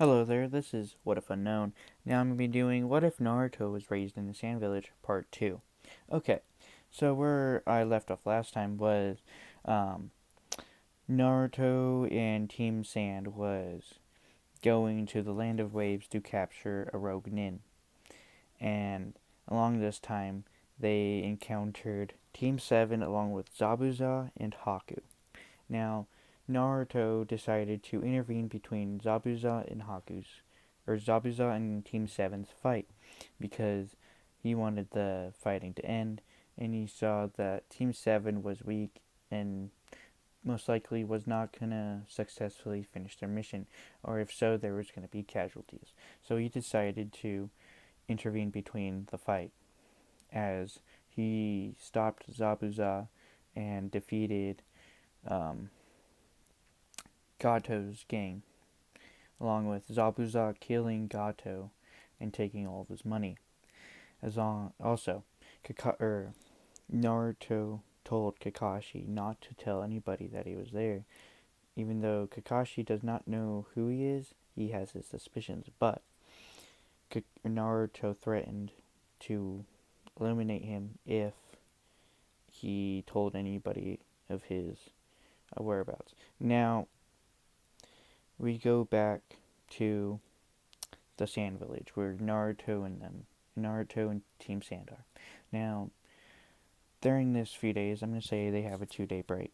Hello there, this is What If Unknown. Now I'm going to be doing What If Naruto was raised in the Sand Village, Part 2. Okay, so where I left off last time was um, Naruto and Team Sand was going to the Land of Waves to capture a rogue nin. And along this time, they encountered Team 7 along with Zabuza and Haku. Now, Naruto decided to intervene between Zabuza and Zabuza and Team Seven's fight because he wanted the fighting to end, and he saw that Team Seven was weak and most likely was not gonna successfully finish their mission, or if so, there was gonna be casualties. So he decided to intervene between the fight as he stopped Zabuza and defeated um, Gato's gang, along with Zabuza killing Gato and taking all of his money. Also, Naruto told Kakashi not to tell anybody that he was there. Even though Kakashi does not know who he is, he has his suspicions. But Naruto threatened to eliminate him if he told anybody of his whereabouts. Now, we go back to the Sand Village, where Naruto and Team Sand are. Now, during this few days, I'm going to say they have a 2 day break.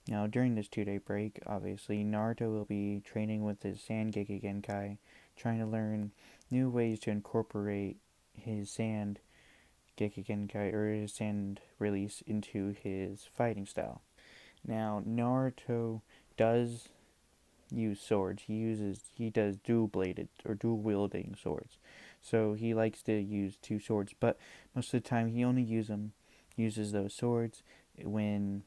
Now, during this 2 day break, obviously, Naruto will be training with his Sand Genkai, trying to learn new ways to incorporate his Sand Genkai or his Sand release into his fighting style. Now, Naruto does use swords. He does dual bladed or dual wielding swords. So he likes to use two swords, but most of the time he only uses those swords when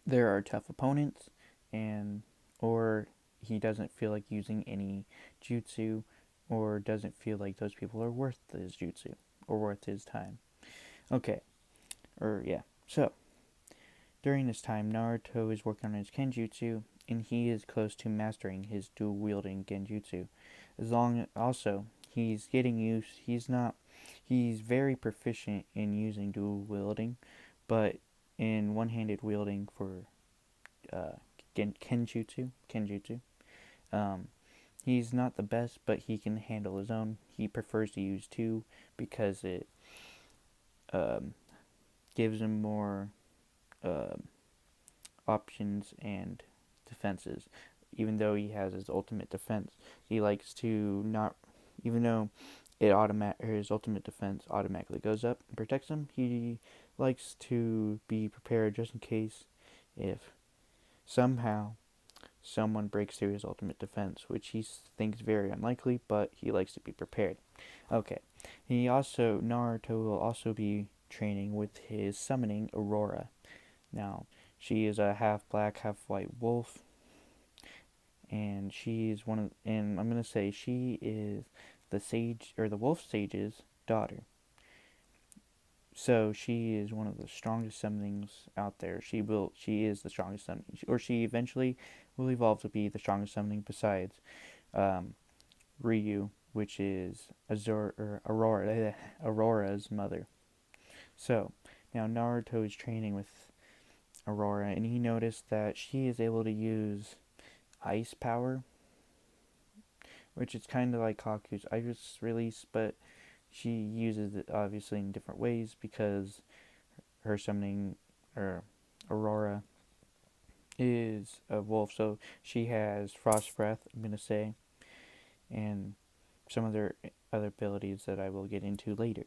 there are tough opponents and or he doesn't feel like using any jutsu or doesn't feel like those people are worth his jutsu or worth his time. Okay. Or yeah. So, during this time, Naruto is working on his Kenjutsu, and he is close to mastering his dual wielding Genjutsu. As long also he's getting used, he's very proficient in using dual wielding, but in one-handed wielding for uh, Kenjutsu, um, he's not the best, but he can handle his own. He prefers to use two because it um, gives him more um options and defenses. Even though he has his ultimate defense, he likes to not, even though his ultimate defense automatically goes up and protects him. He likes to be prepared just in case if somehow someone breaks through his ultimate defense, which he thinks very unlikely, but he likes to be prepared. Okay, Naruto will also be training with his summoning Aurora. Now, she is a half black, half white wolf, and and I'm gonna say she is the sage or the wolf sage's daughter. So she is one of the strongest summonings out there. She is the strongest summoning, or she eventually will evolve to be the strongest summoning besides um, Ryu, which is Aurora's mother. So now Naruto is training with Aurora, and he noticed that she is able to use ice power, which is kind of like Haku's ice release, but she uses it obviously in different ways because her summoning or Aurora is a wolf, so she has frost breath. I'm gonna say, and some other abilities that I will get into later.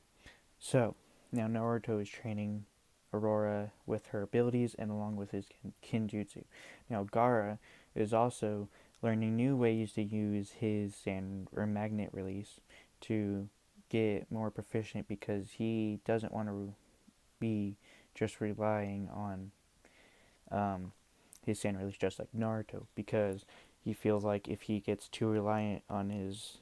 So now Naruto is training Aurora with her abilities and along with his Kinjutsu. Now Gaara is also learning new ways to use his sand or magnet release to get more proficient because he doesn't want to be just relying on um, his sand release just like Naruto because he feels like if he gets too reliant on his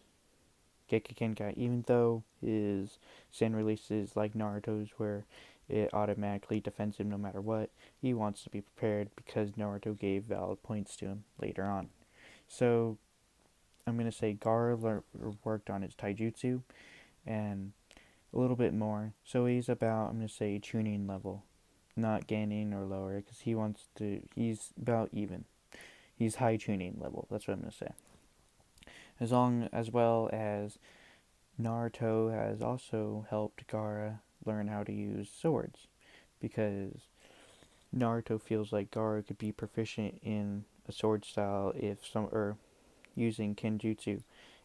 Gekikenkai, even though his sand release is like Naruto's where it automatically defends him no matter what, he wants to be prepared because Naruto gave valid points to him later on. So I'm gonna say Gaara worked on his taijutsu and a little bit more. So he's about, I'm gonna say, tuning level, not gaining or lower, because he wants to. He's about even. He's high tuning level. That's what I'm gonna say. As well as Naruto has also helped Gaara learn how to use swords, because Naruto feels like Gaara could be proficient in a sword style if some or using kenjutsu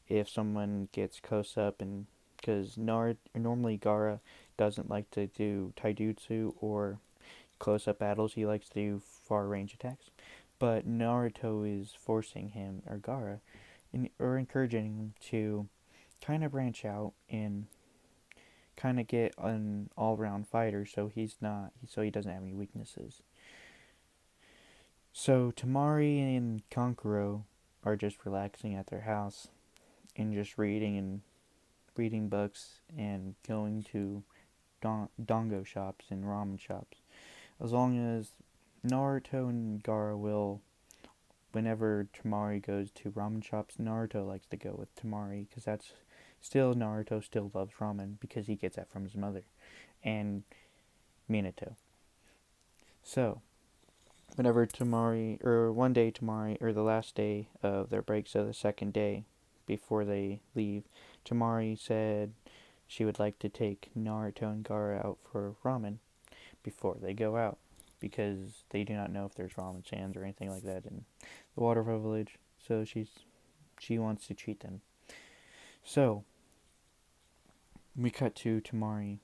if someone gets close up, and because normally Gaara doesn't like to do taijutsu or close up battles. He likes to do far range attacks. But Naruto is forcing him, or Gaara, or encouraging him to kind of branch out and kind of get an all-round fighter, so he doesn't have any weaknesses. So Tamari and Kankuro are just relaxing at their house and just reading books and going to dongo shops and ramen shops. As long as Naruto and Gaara will, whenever Tamari goes to ramen shops, Naruto likes to go with Tamari because Naruto still loves ramen because he gets that from his mother and Minato. So, whenever Tamari, or one day Tamari, or the last day of their break, so the second day before they leave, Tamari said she would like to take Naruto and Gaara out for ramen before they go out because they do not know if there's ramen stands or anything like that in the Waterfall Village. So she wants to treat them. So we cut to Tamari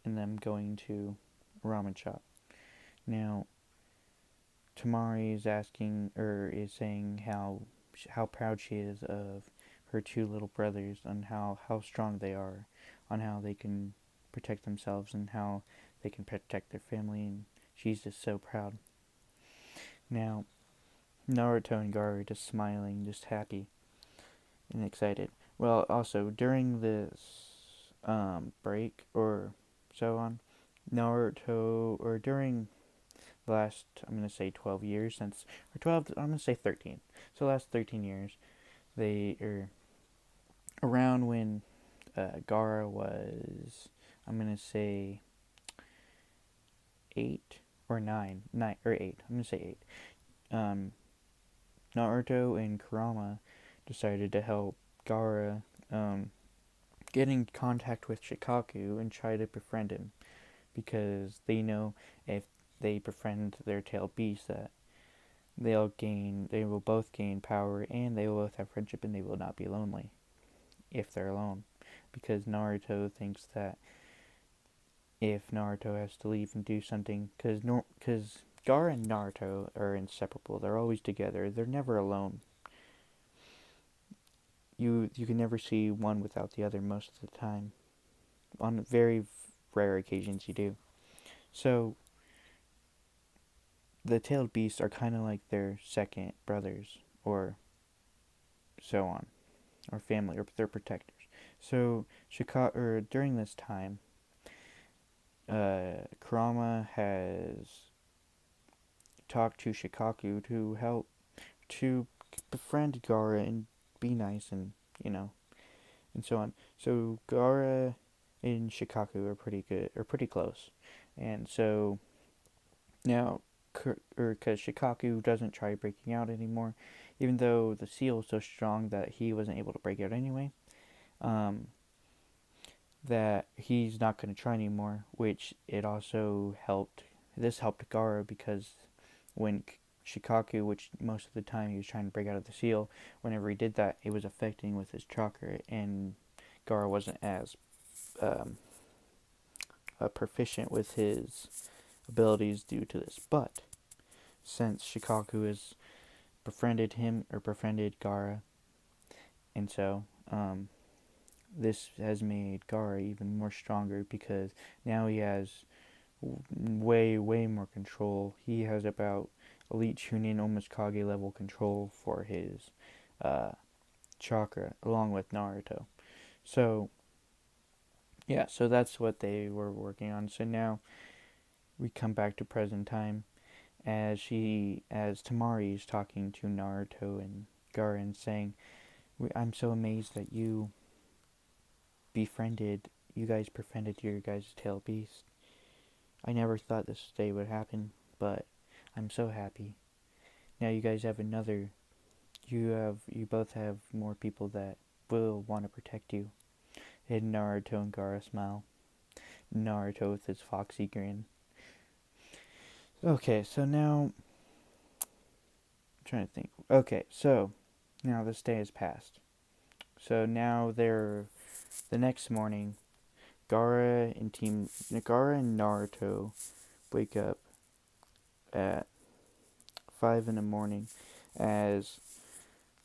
and them going to a ramen shop. Now Tamari is asking, or is saying how proud she is of her two little brothers and how strong they are, on how they can protect themselves and how they can protect their family, and she's just so proud. Now Naruto and Gaara are just smiling, just happy and excited. Well, also during this break or so on, Naruto, or during the last, I'm gonna say 12 years since, or 12, I'm gonna say 13. So last 13 years, they are around when Gaara was, I'm gonna say 8 or 9, or 8. I'm gonna say 8. Naruto and Kurama decided to help Gaara get in contact with Shikaku and try to befriend him, because they know if they befriend their tailed beast that they will both gain power, and they will both have friendship, and they will not be lonely if they're alone. Because Naruto thinks that if Naruto has to leave and do something, because Gaara and Naruto are inseparable. They're always together. They're never alone. You can never see one without the other most of the time. On very rare occasions, you do. So the tailed beasts are kind of like their second brothers, or so on, or family, or their protectors. So during this time, Kurama has talked to Shikaku to help to befriend Gaara and be nice, and you know, and so on. So Gaara and Shikaku are pretty good, or pretty close, and so now, because Shikaku doesn't try breaking out anymore, even though the seal is so strong that he wasn't able to break out anyway. Um, that he's not going to try anymore, which it also helped. This helped Gaara because when Shikaku, which most of the time he was trying to break out of the seal, whenever he did that, it was affecting with his chakra, and Gaara wasn't as um, proficient with his abilities due to this. But since Shikaku has befriended Gaara, and so this has made Gaara even more stronger, because now he has way more control. He has about elite Chunin, almost Kage level control for his uh, chakra, along with Naruto. So yeah, so that's what they were working on. So now we come back to present time, as Tamari is talking to Naruto and Gaara and saying I'm so amazed that befriended, you guys befriended your guys' tail beast. I never thought this day would happen, but I'm so happy. Now you guys have another. You both have more people that will want to protect you. And Naruto and Gaara smile. Naruto with his foxy grin. Okay, so now I'm trying to think. Okay, so now this day has passed. So now they're the next morning. Gaara and Naruto wake up at 5 in the morning as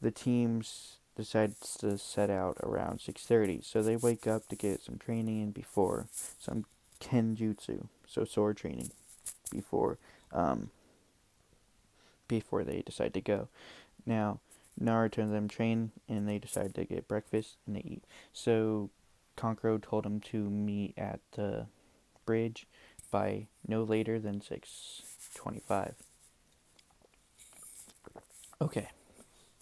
the teams decides to set out around 6:30. So they wake up to get some training in before some kenjutsu, so sword training before um, before they decide to go. Now Naruto and them train and they decide to get breakfast and they eat. So Kankuro told them to meet at the bridge by no later than 6:25. Okay,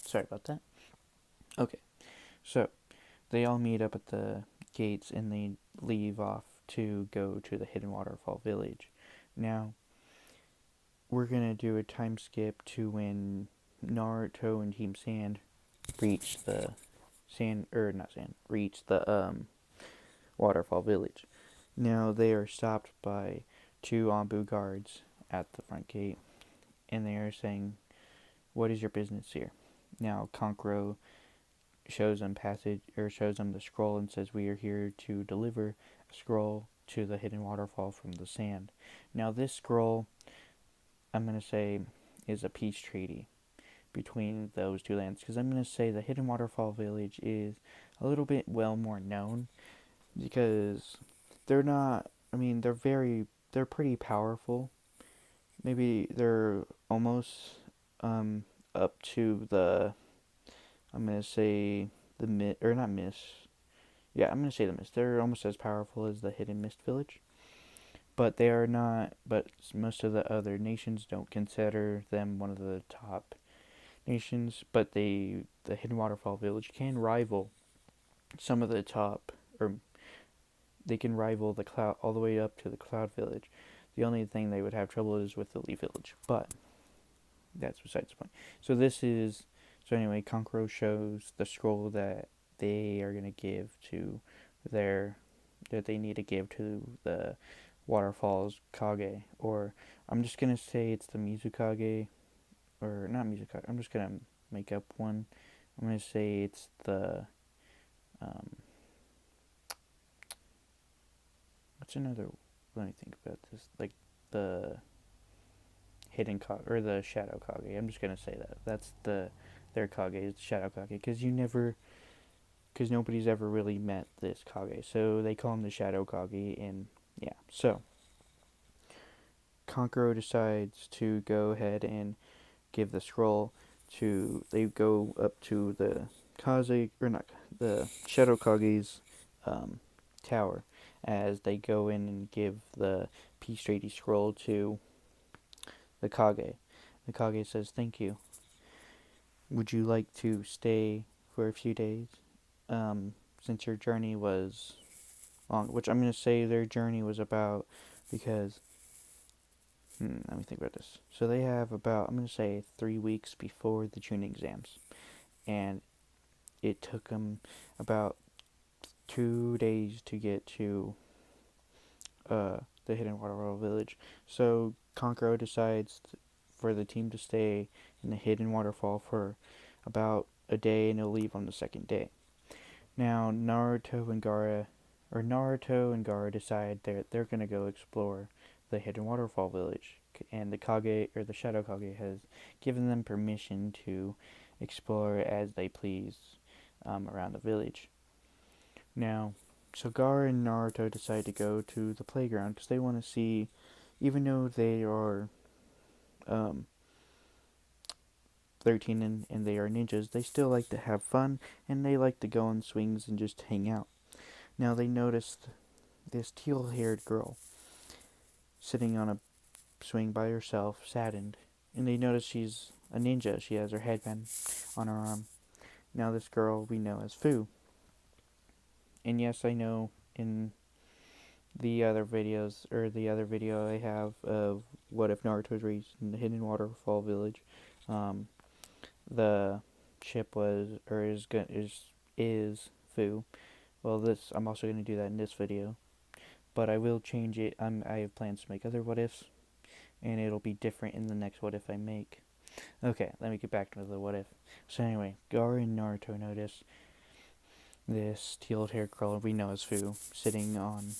sorry about that. Okay, so they all meet up at the gates and they leave off to go to the Hidden Waterfall Village. Now, we're gonna do a time skip to when Naruto and Team Sand reach the reach the Waterfall Village. Now they are stopped by two Ambu guards at the front gate, and they are saying, "What is your business here?" Now Kankuro shows them the scroll and says, "We are here to deliver a scroll to the hidden waterfall from the sand." Now this scroll, I'm gonna say, is a peace treaty between those two lands, because I'm gonna say the hidden waterfall village is a little bit more known because they're not. I mean, they're pretty powerful. Maybe they're almost up to the. I'm gonna say the mist or not mist. Yeah, I'm gonna say the mist. They're almost as powerful as the hidden mist village, but they are not. But most of the other nations don't consider them one of the top nations. But the hidden waterfall village can rival some of the top, or they can rival the cloud all the way up to the cloud village. The only thing they would have trouble is with the leaf village, but that's besides the point. So anyway, Kankuro shows the scroll that they are gonna give to their that they need to give to the waterfalls Kage, or I'm just gonna say it's the Mizukage, or not Mizukage. I'm just gonna make up one. I'm gonna say it's the um, what's another? Let me think about this. Like the hidden Kage or the Shadow Kage. I'm just gonna say that that's their Kage is Shadow Kage because nobody's ever really met this Kage, so they call him the Shadow Kage. And yeah, so Kankuro decides to go ahead and give the scroll to. They go up to the Kaze or not the Shadow Kage's um, tower as they go in and give the Peace Treaty scroll to the Kage. The Kage says, "Thank you. Would you like to stay for a few days? Since your journey was long," which I'm going to say their journey was about because. Let me think about this. So they have about, I'm going to say, 3 weeks before the Chunin exams. And it took them about 2 days to get to the Hidden Waterfall Village. So Kankuro decides for the team to stay in the Hidden Waterfall for about a day, and they'll leave on the second day. Now Naruto and Gaara decide that they're gonna go explore the Hidden Waterfall Village, and the Kage or the Shadow Kage has given them permission to explore as they please around the village. Now, so Gaara and Naruto decide to go to the playground because they want to see, even though they are um, 13 and they are ninjas, they still like to have fun and they like to go on swings and just hang out. Now they noticed this teal-haired girl sitting on a swing by herself, saddened, and they notice she's a ninja. She has her headband on her arm. Now this girl we know as Fu. And yes, I know in the other videos, or the other video I have of what if Naruto's raised in the Hidden Waterfall Village, um, the ship was, or is Fu. Well, this, I'm also going to do that in this video, but I will change it. I have plans to make other what ifs, and it'll be different in the next what if I make. Okay, let me get back to the what if. So anyway, Gaara and Naruto notice this teal-haired girl we know as Fu sitting on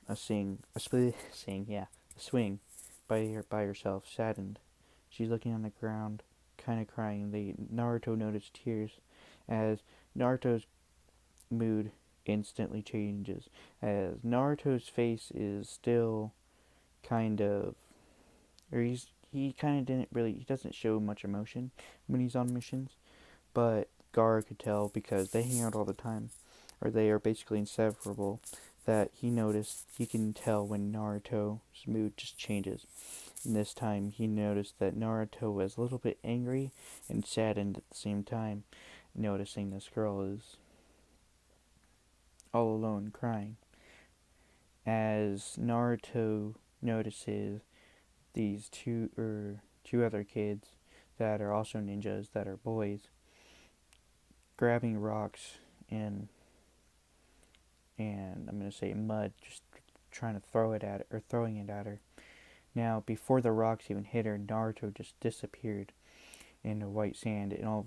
a swing by herself, saddened. She's looking on the ground, kind of crying. Naruto noticed tears as Naruto's mood instantly changes, as Naruto's face is still kind of, or he kind of didn't really, he doesn't show much emotion when he's on missions, but Gaara could tell because they hang out all the time, or they are basically inseparable, that he can tell when Naruto's mood just changes. And this time he noticed that Naruto was a little bit angry and saddened at the same time, noticing this girl is all alone crying. As Naruto notices these two other kids that are also ninjas, that are boys, grabbing rocks and I'm gonna say mud, just trying to throw it at her, or throwing it at her. Now, before the rocks even hit her, Naruto just disappeared in the white sand, and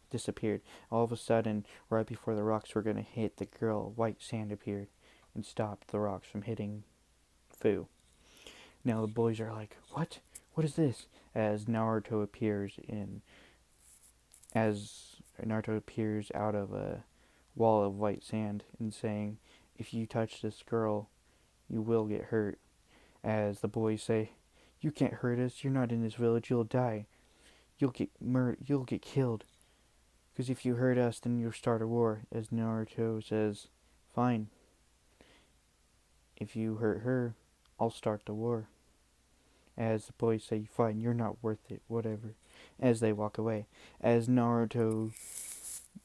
disappeared. All of a sudden, right before the rocks were gonna hit the girl, white sand appeared and stopped the rocks from hitting Fu. Now the boys are like, "What? What is this?" As Naruto appears out of a wall of white sand and saying, "If you touch this girl, you will get hurt." As the boys say, "You can't hurt us. You're not in this village. You'll die. You'll get killed. Because if you hurt us, then you'll start a war." As Naruto says, "Fine. If you hurt her, I'll start the war." As the boys say, "Fine, you're not worth it, whatever." As they walk away. As Naruto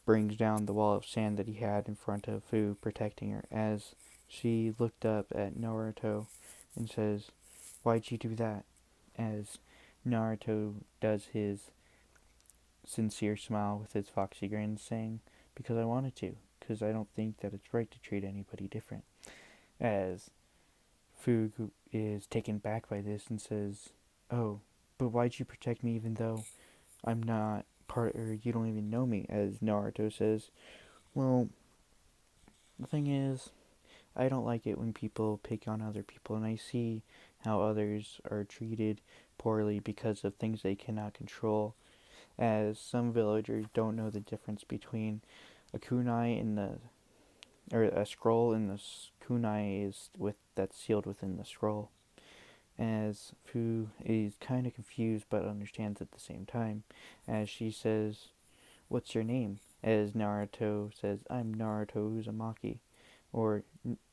brings down the wall of sand that he had in front of Fu, protecting her, as she looked up at Naruto and says, "Why'd you do that?" As Naruto does his sincere smile with his foxy grin, saying, "Because I wanted to, because I don't think that it's right to treat anybody different." As Fu is taken back by this and says, "Oh, but why'd you protect me even though I'm not part, or you don't even know me?" As Naruto says, "Well, the thing is, I don't like it when people pick on other people, and I see how others are treated poorly because of things they cannot control, as some villagers don't know the difference between a kunai and or a scroll, and the kunai is that's sealed within the scroll." As Fu is kind of confused but understands at the same time, as she says, "What's your name?" As Naruto says, "I'm Naruto Uzumaki," or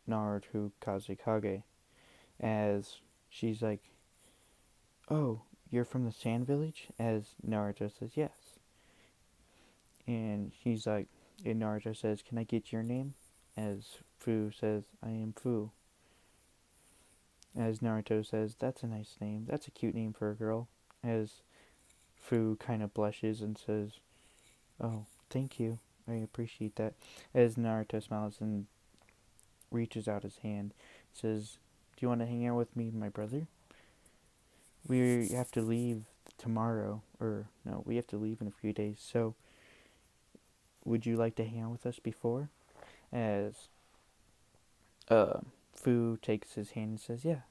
Naruto Kazekage. As she's like, "Oh, you're from the Sand Village?" As Naruto says, "Yes." And Naruto says, "Can I get your name?" As Fu says, "I am Fu." As Naruto says, "That's a nice name. That's a cute name for a girl." As Fu kind of blushes and says, "Oh, thank you. I appreciate that." As Naruto smiles and reaches out his hand, says, "Do you want to hang out with me and my brother? We have to leave tomorrow, or no, we have to leave in a few days, so would you like to hang out with us before?" As Fu takes his hand and says, "Yeah."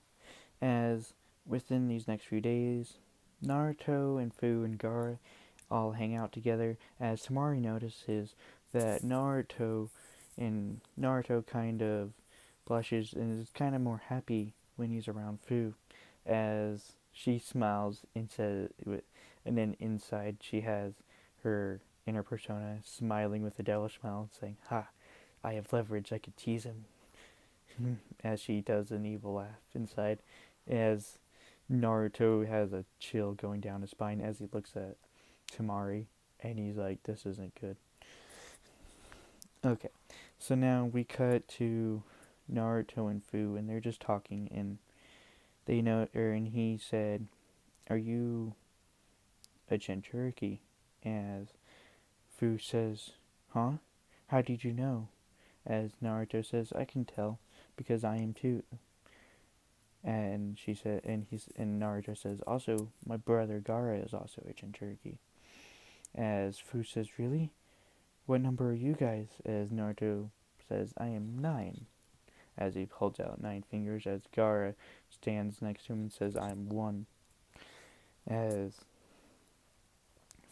As within these next few days, Naruto and Fu and Gaara all hang out together, as Tamari notices that Naruto kind of blushes and is kind of more happy when he's around Fu, as she smiles and says, and then inside she has her inner persona smiling with a devilish smile and saying, "Ha, I have leverage, I could tease him." As she does an evil laugh inside, as Naruto has a chill going down his spine as he looks at Tamari, And he's like, this isn't good. Okay, so now we cut to Naruto and Fu, and they're just talking, and and he said, "Are you a Jinchuriki?" As Fu says, "Huh? How did you know?" As Naruto says, "I can tell because I am too." And she said, and Naruto says, "Also, my brother Gaara is also a Jinchuriki." As Fu says, "Really? What number are you guys?" As Naruto says, "I am 9." As he holds out 9 fingers, as Gaara stands next to him and says, "I'm 1." As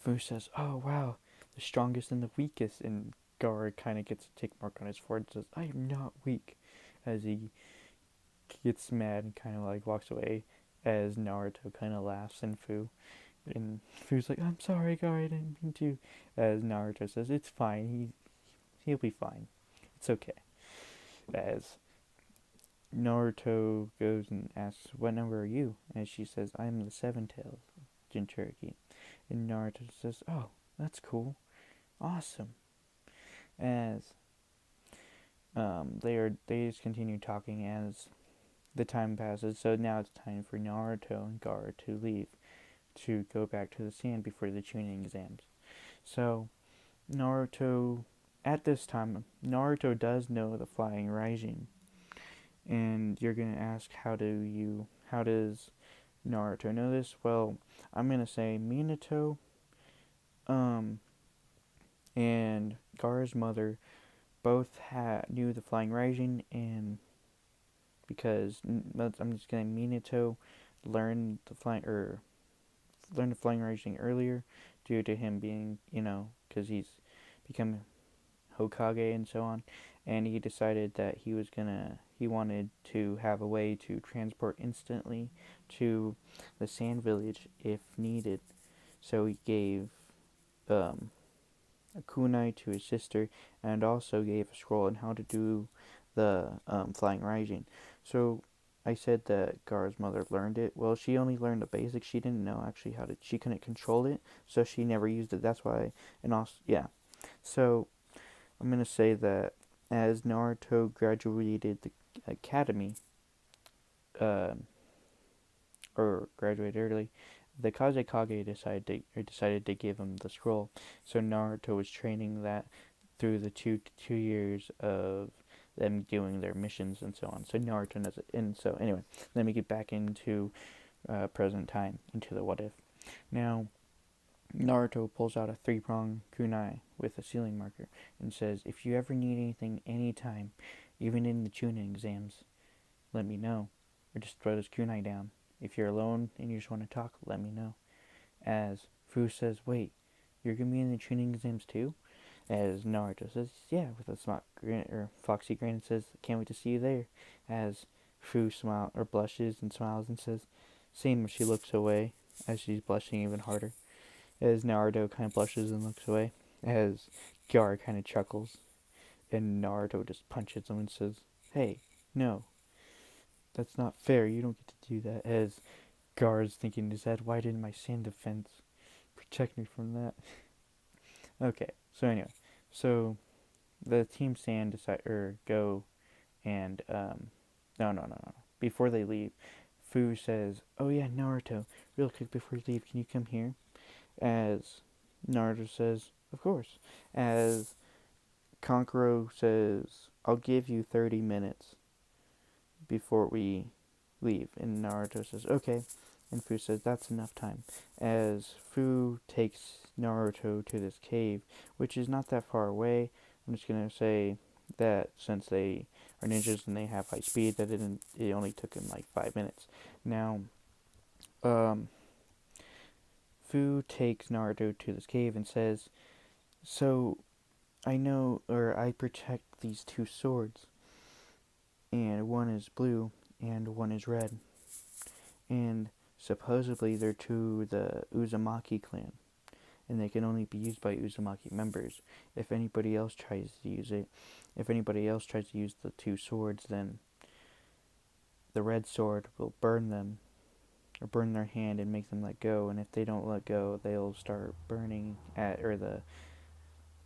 Fu says, "Oh wow, the strongest and the weakest," and Gaara kind of gets a tick mark on his forehead and says, "I am not weak," as he gets mad and kind of like walks away, as Naruto kind of laughs and Fu's like, "I'm sorry, Gaara, I didn't mean to," as Naruto says, "It's fine, he'll be fine, it's okay," as Naruto goes and asks, "What number are you?" And she says, "I'm the Seven-Tails Jinchuriki." And Naruto says, "Oh, that's cool. Awesome." As they just continue talking as the time passes. So now it's time for Naruto and Gaara to leave to go back to the sand before the tuning exams. So Naruto, at this time, Naruto does know the Flying Rising, and you're gonna ask, how does Naruto know this? Well, I'm gonna say Minato, um, and Gaara's mother both knew the Flying Rising, and because I'm just gonna Minato learned the Flying Rising earlier, due to him being because he's become Hokage and so on, and he decided that he wanted to have a way to transport instantly to the Sand Village if needed. So he gave um, a kunai to his sister, and also gave a scroll on how to do the Flying Rising. So I said that Gar's mother learned it. Well, she only learned the basics. She didn't know actually how to. She couldn't control it, so she never used it. That's why. And also, yeah. So I'm gonna say that as Naruto graduated the academy, uh, or graduated early, the Kazekage decided to give him the scroll. So Naruto was training that through the two years of them doing their missions and so on. So Naruto knows it. And so anyway, let me get back into present time, into the what if. Now, Naruto pulls out a three-prong kunai with a sealing marker and says, "If you ever need anything anytime, even in the tuning exams, let me know. Or just throw this kunai down. If you're alone and you just want to talk, let me know." As Fu says, "Wait, you're going to be in the tuning exams too?" As Naruto says, "Yeah," with a smart grin, or foxy grin, and says, "Can't wait to see you there." As Fu blushes and smiles and says, "Same," as she looks away, as she's blushing even harder. As Naruto kind of blushes and looks away. As Gyar kind of chuckles. And Naruto just punches him and says, "Hey, no, that's not fair. You don't get to do that." As Gar's thinking in his head, "Why didn't my sand defense protect me from that?" Okay, so anyway, so the Team Sand go and no. Before they leave, Fu says, "Oh yeah, Naruto, real quick before you leave, can you come here?" As Naruto says, "Of course." As Kankuro says, "I'll give you 30 minutes before we leave." And Naruto says, "Okay." And Fu says, "That's enough time." As Fu takes Naruto to this cave, which is not that far away, I'm just going to say that since they are ninjas and they have high speed, that it only took him like 5 minutes. Now, um, Fu takes Naruto to this cave and says, "So, I protect these two swords, and one is blue and one is red, and supposedly they're to the Uzumaki clan, and they can only be used by Uzumaki members. If anybody else tries to use the two swords, then the red sword will burn them, or burn their hand and make them let go. And if they don't let go, they'll start burning at or the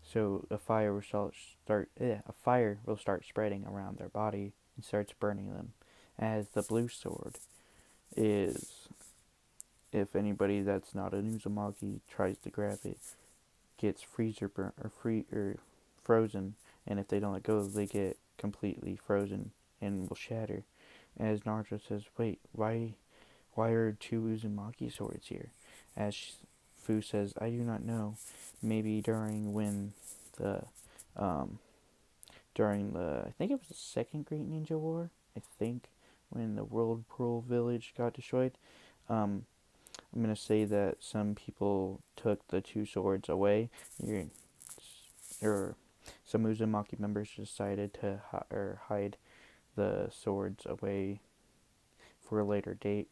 so a fire will start spreading around their body and starts burning them. As the blue sword is, if anybody that's not an Uzumaki tries to grab it, gets freezer burn or frozen, and if they don't let go, they get completely frozen and will shatter. As Naruto says, "Wait, why are two Uzumaki swords here?" As Fu says, "I do not know. Maybe the um, during the I think it was the Second Great Ninja War. I think when the World Pearl Village got destroyed. Um, I'm gonna say that some people took the two swords away. Or some Uzumaki members decided to hide the swords away for a later date,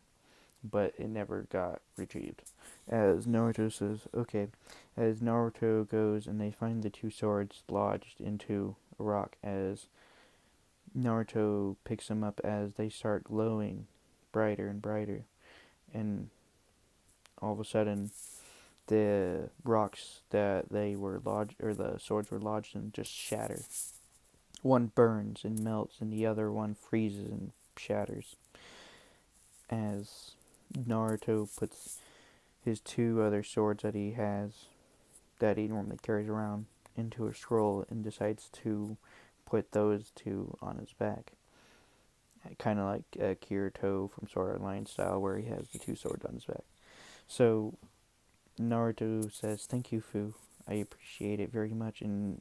but it never got retrieved. As Naruto says, okay, as Naruto goes and they find the two swords lodged into a rock, as Naruto picks them up as they start glowing brighter and brighter, and all of a sudden the rocks that they were lodged or the swords were lodged in just shatter. One burns and melts, and the other one freezes and shatters. As Naruto puts his two other swords that he normally carries around into a scroll and decides to put those two on his back. Kind of like Kirito from Sword Art Online style, where he has the two swords on his back. So Naruto says, "Thank you, Fu. I appreciate it very much," and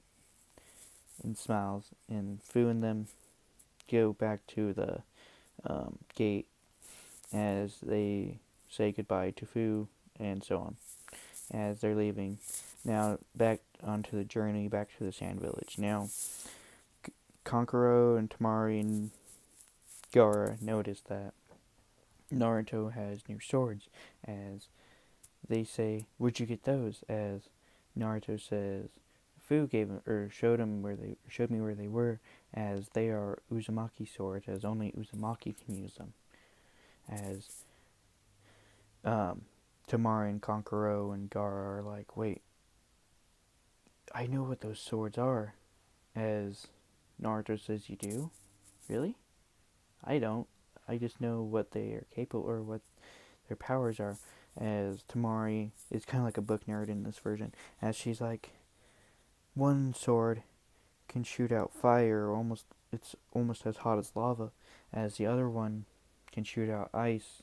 smiles. And Fu and them go back to the gate as they say goodbye to Fu and so on. As they're leaving, now back onto the journey back to the Sand Village. Now, Kankuro and Tamari and Gaara notice that Naruto has new swords, as they say, "Where'd you get those?" As Naruto says, "Fu gave him, or showed me where they were, as they are Uzumaki swords, as only Uzumaki can use them." As Tamari and Kankuro and Gaara are like, "Wait, I know what those swords are." As Naruto says, "You do? Really? I don't. I just know what they are capable, or what their powers are." As Tamari is kind of like a book nerd in this version, as she's like, one sword can shoot out fire, it's almost as hot as lava, as the other one can shoot out ice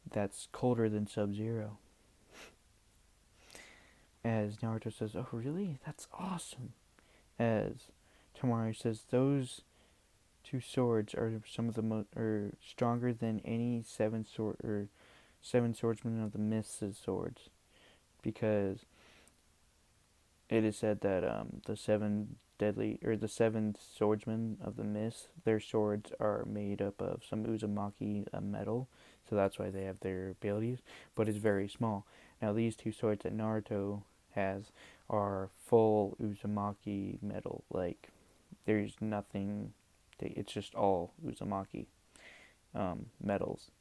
that's colder than Sub-Zero. As Naruto says, "Oh really? That's awesome." As Tamari says, "Those two swords are some of the are stronger than any seven swordsmen of the Mist's swords, because it is said that the seven swordsmen of the Mist, their swords are made up of some Uzumaki metal, so that's why they have their abilities, but it's very small. Now these two swords that Naruto has are full Uzumaki metal, like there's nothing, it's just all Uzumaki metals.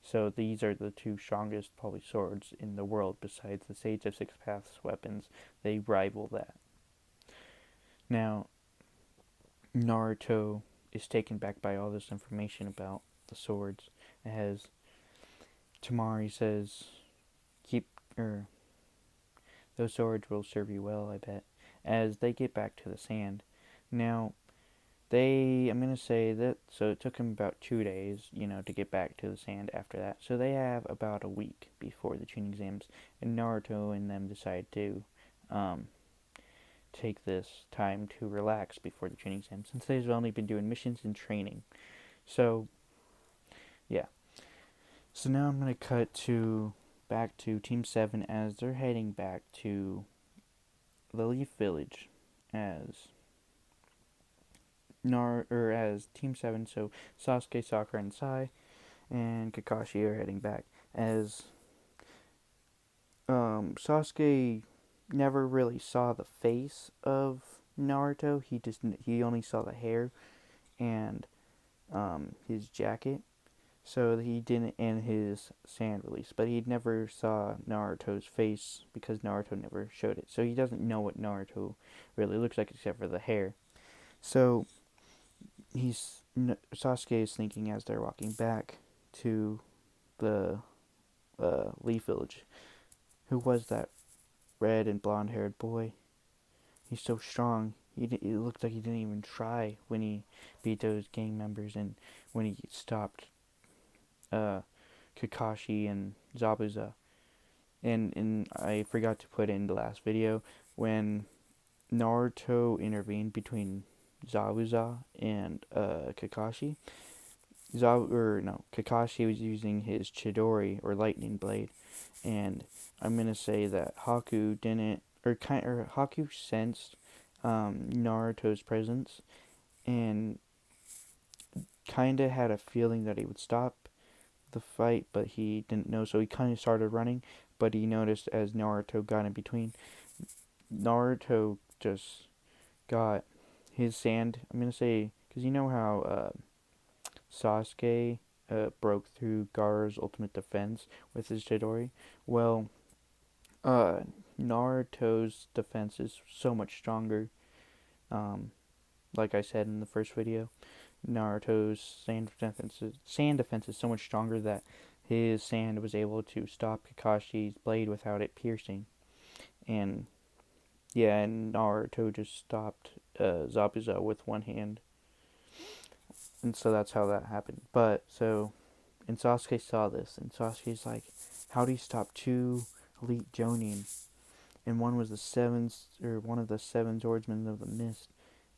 So these are the two strongest probably swords in the world besides the Sage of Six Paths weapons. They rival that. Now, Naruto is taken back by all this information about the swords, as Tamari says, "Keep those swords will serve you well, I bet." As they get back to the sand. Now, I'm going to say that, so it took them about 2 days, to get back to the sand after that. So they have about a week before the Chunin exams, and Naruto and them decide to take this time to relax before the Chunin exams, since they've only been doing missions and training. So, yeah. So now I'm going to cut back to Team 7 as they're heading back to the Leaf Village, as Team 7, so Sasuke, Sakura, and Sai, and Kakashi are heading back. As Sasuke never really saw the face of Naruto. He only saw the hair and his jacket. So he didn't end his sand release, but he never saw Naruto's face because Naruto never showed it. So he doesn't know what Naruto really looks like except for the hair. So Sasuke is thinking as they're walking back to the Leaf Village. Who was that red and blonde haired boy? He's so strong. It looked like he didn't even try when he beat those gang members and when he stopped uh, Kakashi and Zabuza. And I forgot to put in the last video when Naruto intervened between Zabuza and Kakashi. Kakashi was using his Chidori or Lightning Blade, and I'm gonna say that Haku didn't, or Haku sensed Naruto's presence and kind of had a feeling that he would stop the fight, but he didn't know, so he kind of started running. But he noticed as Naruto got in between, Naruto just got his sand. I'm gonna say because you know how Sasuke broke through Gaara's ultimate defense with his Chidori. Well, uh, Naruto's defense is so much stronger. Um, like I said in the first video, Naruto's sand defense is so much stronger that his sand was able to stop Kakashi's blade without it piercing. And yeah, and Naruto just stopped Zabuza with one hand, and so that's how that happened. But so, and Sasuke saw this, and Sasuke's like, "How do you stop two elite Jonin?" And one was one of the seven swordsmen of the mist,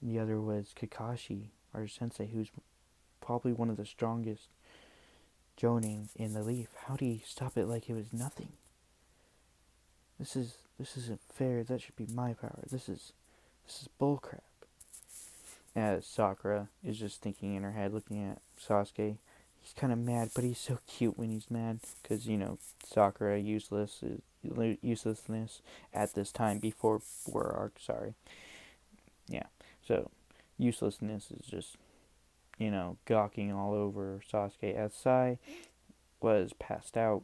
and the other was Kakashi, our sensei, who's probably one of the strongest Jonin in the leaf. How do you stop it like it was nothing? This isn't fair. That should be my power. This is bullcrap. As Sakura is just thinking in her head, looking at Sasuke. He's kind of mad, but he's so cute when he's mad, because Sakura uselessness at this time before War Arc. Sorry, yeah. So uselessness is just gawking all over Sasuke as Sai was passed out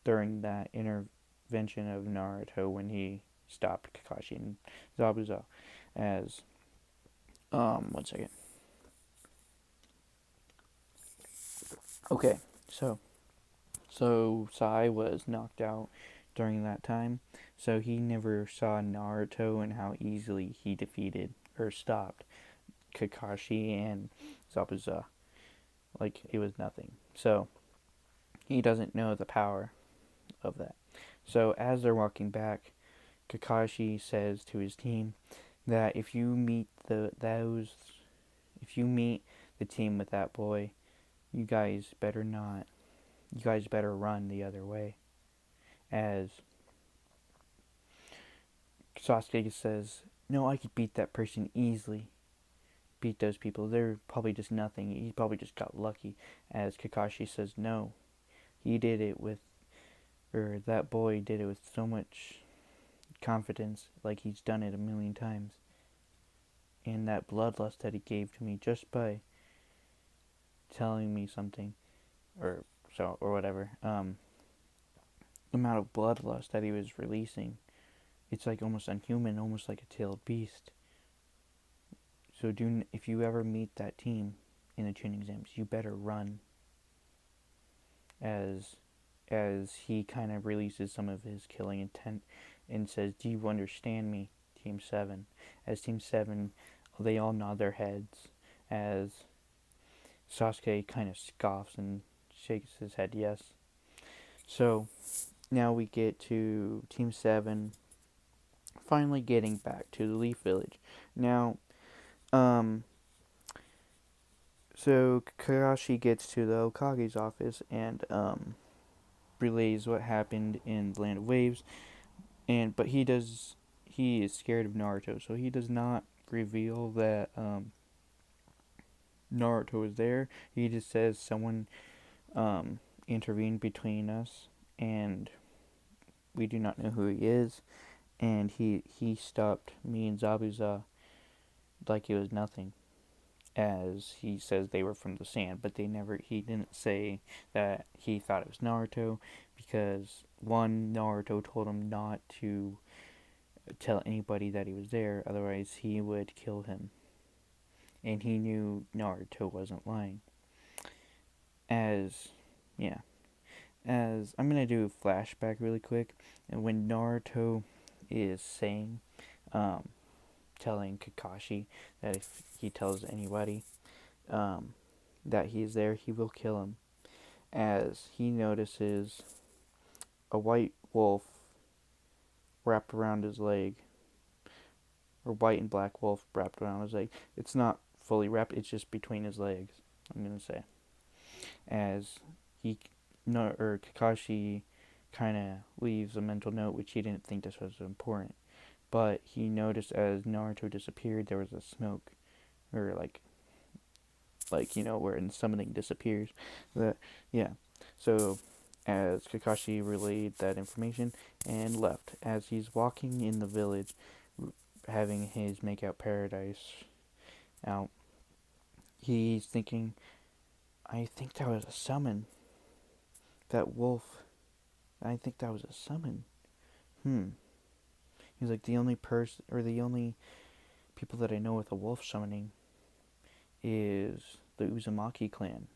during that intervention of Naruto when he stopped Kakashi and Zabuza. As 1 second. Okay, so Sai was knocked out during that time, so he never saw Naruto and how easily he defeated or stopped Kakashi and Zabuza. Like it was nothing. So he doesn't know the power of that. So as they're walking back, Kakashi says to his team that if you meet the team with that boy, you guys better not. You guys better run the other way. As Sasuke says, "No, I could beat that person easily. Beat those people. They're probably just nothing. He probably just got lucky." As Kakashi says, "No, he did it with, or that boy did it with so much confidence, like he's done it a million times. And that bloodlust that he gave to me just by telling me something, or whatever. The amount of bloodlust that he was releasing, it's like almost unhuman, almost like a tailed beast. So if you ever meet that team in the Chunin exams, you better run." As he kind of releases some of his killing intent and says, "Do you understand me, Team 7? As Team 7, they all nod their heads as Sasuke kind of scoffs and shakes his head yes. So now we get to Team 7 finally getting back to the Leaf Village. Now, so Kakashi gets to the Hokage's office and relays what happened in the Land of Waves, but he is scared of Naruto, so he does not reveal that Naruto is there. He just says someone intervened between us, and we do not know who he is, and he stopped me and Zabuza like it was nothing. as he says they were from the sand, but he didn't say that he thought it was Naruto because one, Naruto told him not to tell anybody that he was there, otherwise he would kill him. And he knew Naruto wasn't lying. As, yeah, as I'm gonna do a flashback really quick, and when Naruto is saying, um, telling Kakashi that if he tells anybody, um, that he's there, he will kill him. As he notices a white wolf wrapped around his leg, or white and black wolf wrapped around his leg. It's not fully wrapped; it's just between his legs. I'm gonna say, as he, no, or Kakashi, kind of leaves a mental note, which he didn't think this was important, but he noticed as Naruto disappeared, there was a smoke, or where summoning disappears. That yeah. So as Kakashi relayed that information and left, as he's walking in the village, having his make out paradise out, he's thinking, I think that was a summon. That wolf. I think that was a summon. He's like, the only person, or the only people that I know with a wolf summoning is the Uzumaki clan.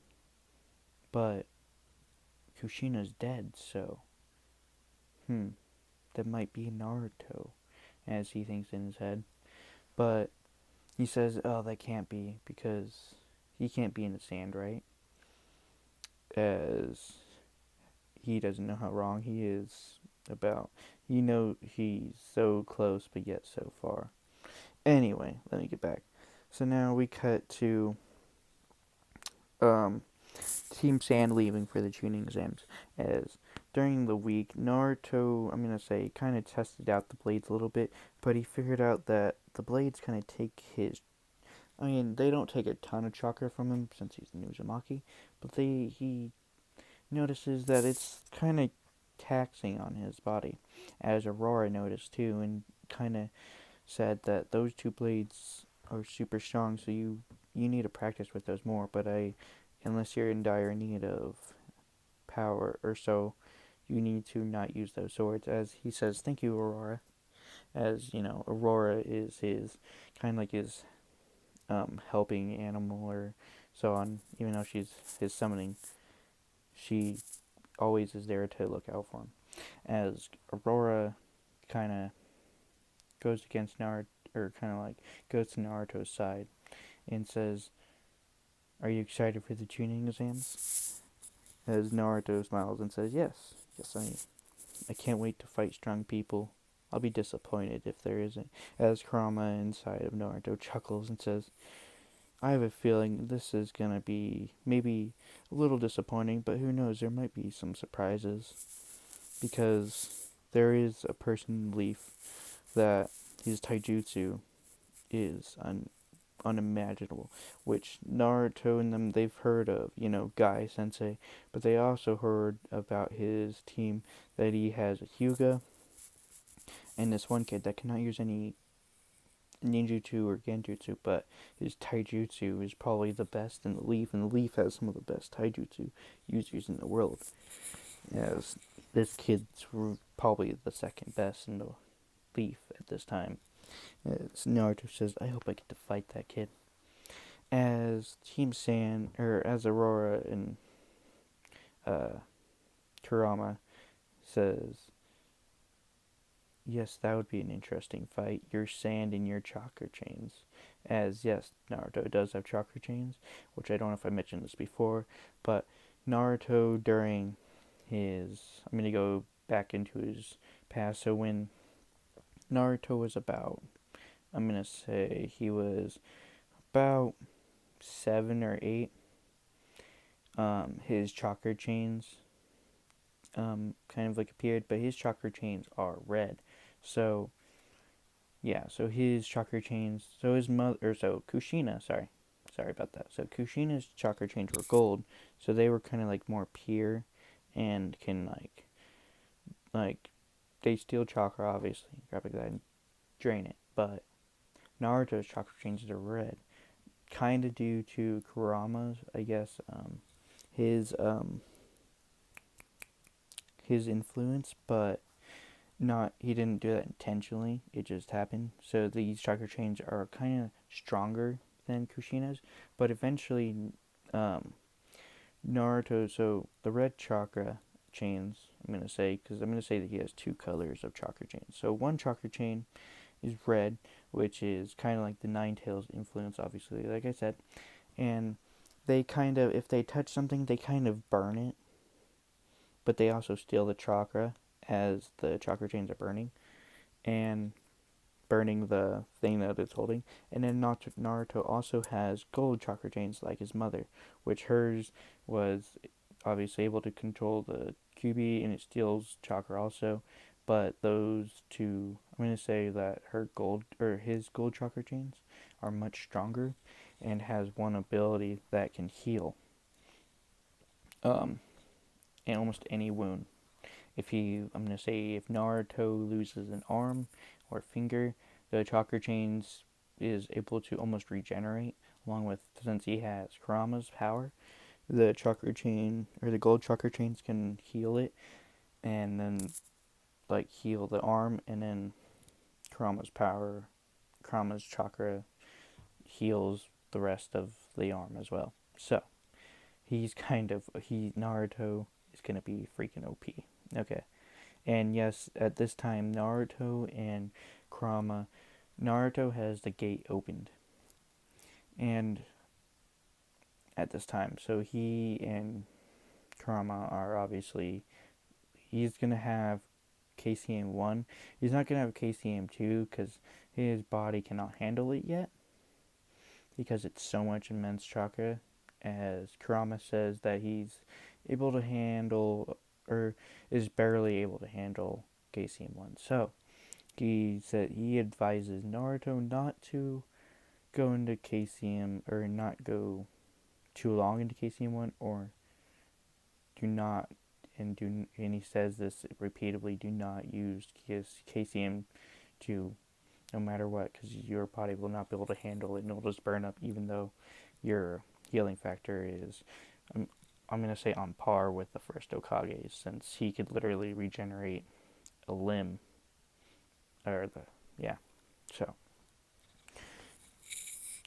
But Kushina's dead, so that might be Naruto, as he thinks in his head. But he says, oh, that can't be, because he can't be in the sand, right? As he doesn't know how wrong he is about. He's so close, but yet so far. Anyway, let me get back. So now we cut to um, Team Sand leaving for the tuning exams. As during the week, Naruto, I'm going to say, kind of tested out the blades a little bit, but he figured out that the blades kind of take his. I mean, they don't take a ton of chakra from him since he's an Uzumaki, but he notices that it's kind of taxing on his body, as Aurora noticed too, and kind of said that those two blades are super strong, so you need to practice with those more. But unless you're in dire need of power or so, you need to not use those swords. As he says, thank you, Aurora. As Aurora is his kind of like his helping animal or so on. Even though she's his summoning, she always is there to look out for him. As Aurora kind of goes against Naruto, or kind of like goes to Naruto's side and says, "Are you excited for the tuning exams?" As Naruto smiles and says, "Yes, yes, I can't wait to fight strong people. I'll be disappointed if there isn't." As Kurama inside of Naruto chuckles and says, "I have a feeling this is gonna be maybe a little disappointing, but who knows? There might be some surprises because there is a person in Leaf that his taijutsu is unimaginable, which Naruto and them, they've heard of, Guy Sensei, but they also heard about his team, that he has a Hyuga and this one kid that cannot use any ninjutsu or genjutsu, but his taijutsu is probably the best in the Leaf, and the Leaf has some of the best taijutsu users in the world. As this kid's probably the second best in the Leaf at this time. As Naruto says, I hope I get to fight that kid. As Team Sand, or as Aurora and uh, Kurama says, yes, that would be an interesting fight. Your sand and your chakra chains. As, yes, Naruto does have chakra chains, which I don't know if I mentioned this before, but Naruto during I'm going to go back into his past. So when Naruto was I'm going to say he was about 7 or 8, his chakra chains kind of like appeared, but his chakra chains are red. So yeah, so his chakra chains, so his mother, or so Kushina, sorry about that. So Kushina's chakra chains were gold, so they were kind of like more pure, and can like they steal chakra, obviously, grab that and drain it. But Naruto's chakra chains are red, kind of due to Kurama's, I guess, his um, his influence, but not he didn't do that intentionally. It just happened. So these chakra chains are kind of stronger than Kushina's, but eventually, um, Naruto. So the red chakra chains. I'm gonna say because I'm gonna say that he has two colors of chakra chains. So one chakra chain is red, which is kind of like the Nine Tails influence, obviously, like I said, and they kind of if they touch something, they kind of burn it, but they also steal the chakra as the chakra chains are burning and burning the thing that it's holding. And then Naruto also has gold chakra chains like his mother, which hers was obviously able to control the QB and it steals chakra also. But those two, I'm gonna say that her gold or his gold chakra chains are much stronger, and has one ability that can heal um, in almost any wound. I'm gonna say if Naruto loses an arm or finger, the chakra chains is able to almost regenerate. Along with since he has Kurama's power, the chakra chain or the gold chakra chains can heal it, and then like heal the arm, and then Kurama's power, Kurama's chakra heals the rest of the arm as well. So he Naruto is gonna be freaking OP. Okay. And yes, at this time, Naruto and Kurama, Naruto has the gate opened. And at this time, so he and Kurama are obviously, he's going to have KCM 1. He's not going to have KCM 2 because his body cannot handle it yet because it's so much immense chakra. As Kurama says that he's able to handle, or is barely able to handle KCM 1. So, he said he advises Naruto not to go into KCM or not go too long into KCM 1 or do not and he says this repeatedly, do not use KCM 2 no matter what, because your body will not be able to handle it and it'll just burn up even though your healing factor is um, I'm going to say on par with the first Okage, since he could literally regenerate a limb or the yeah. So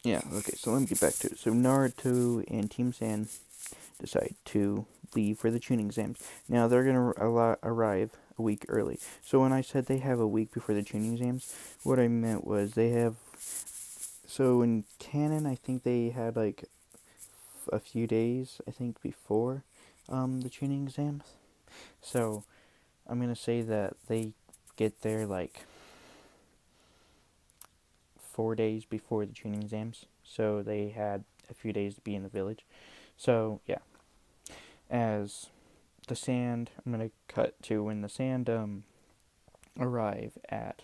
yeah, okay, so let me get back to it. So Naruto and Team Sand decide to leave for the tuning exams. Now they're gonna arrive a week early. So when I said they have a week before the tuning exams, what I meant was they have. So in canon, I think they had like a few days. I think before the tuning exams. So I'm gonna say that they get there like 4 days before the tuning exams. So they had a few days to be in the village. So yeah, as the sand, I'm gonna cut to when the sand arrive at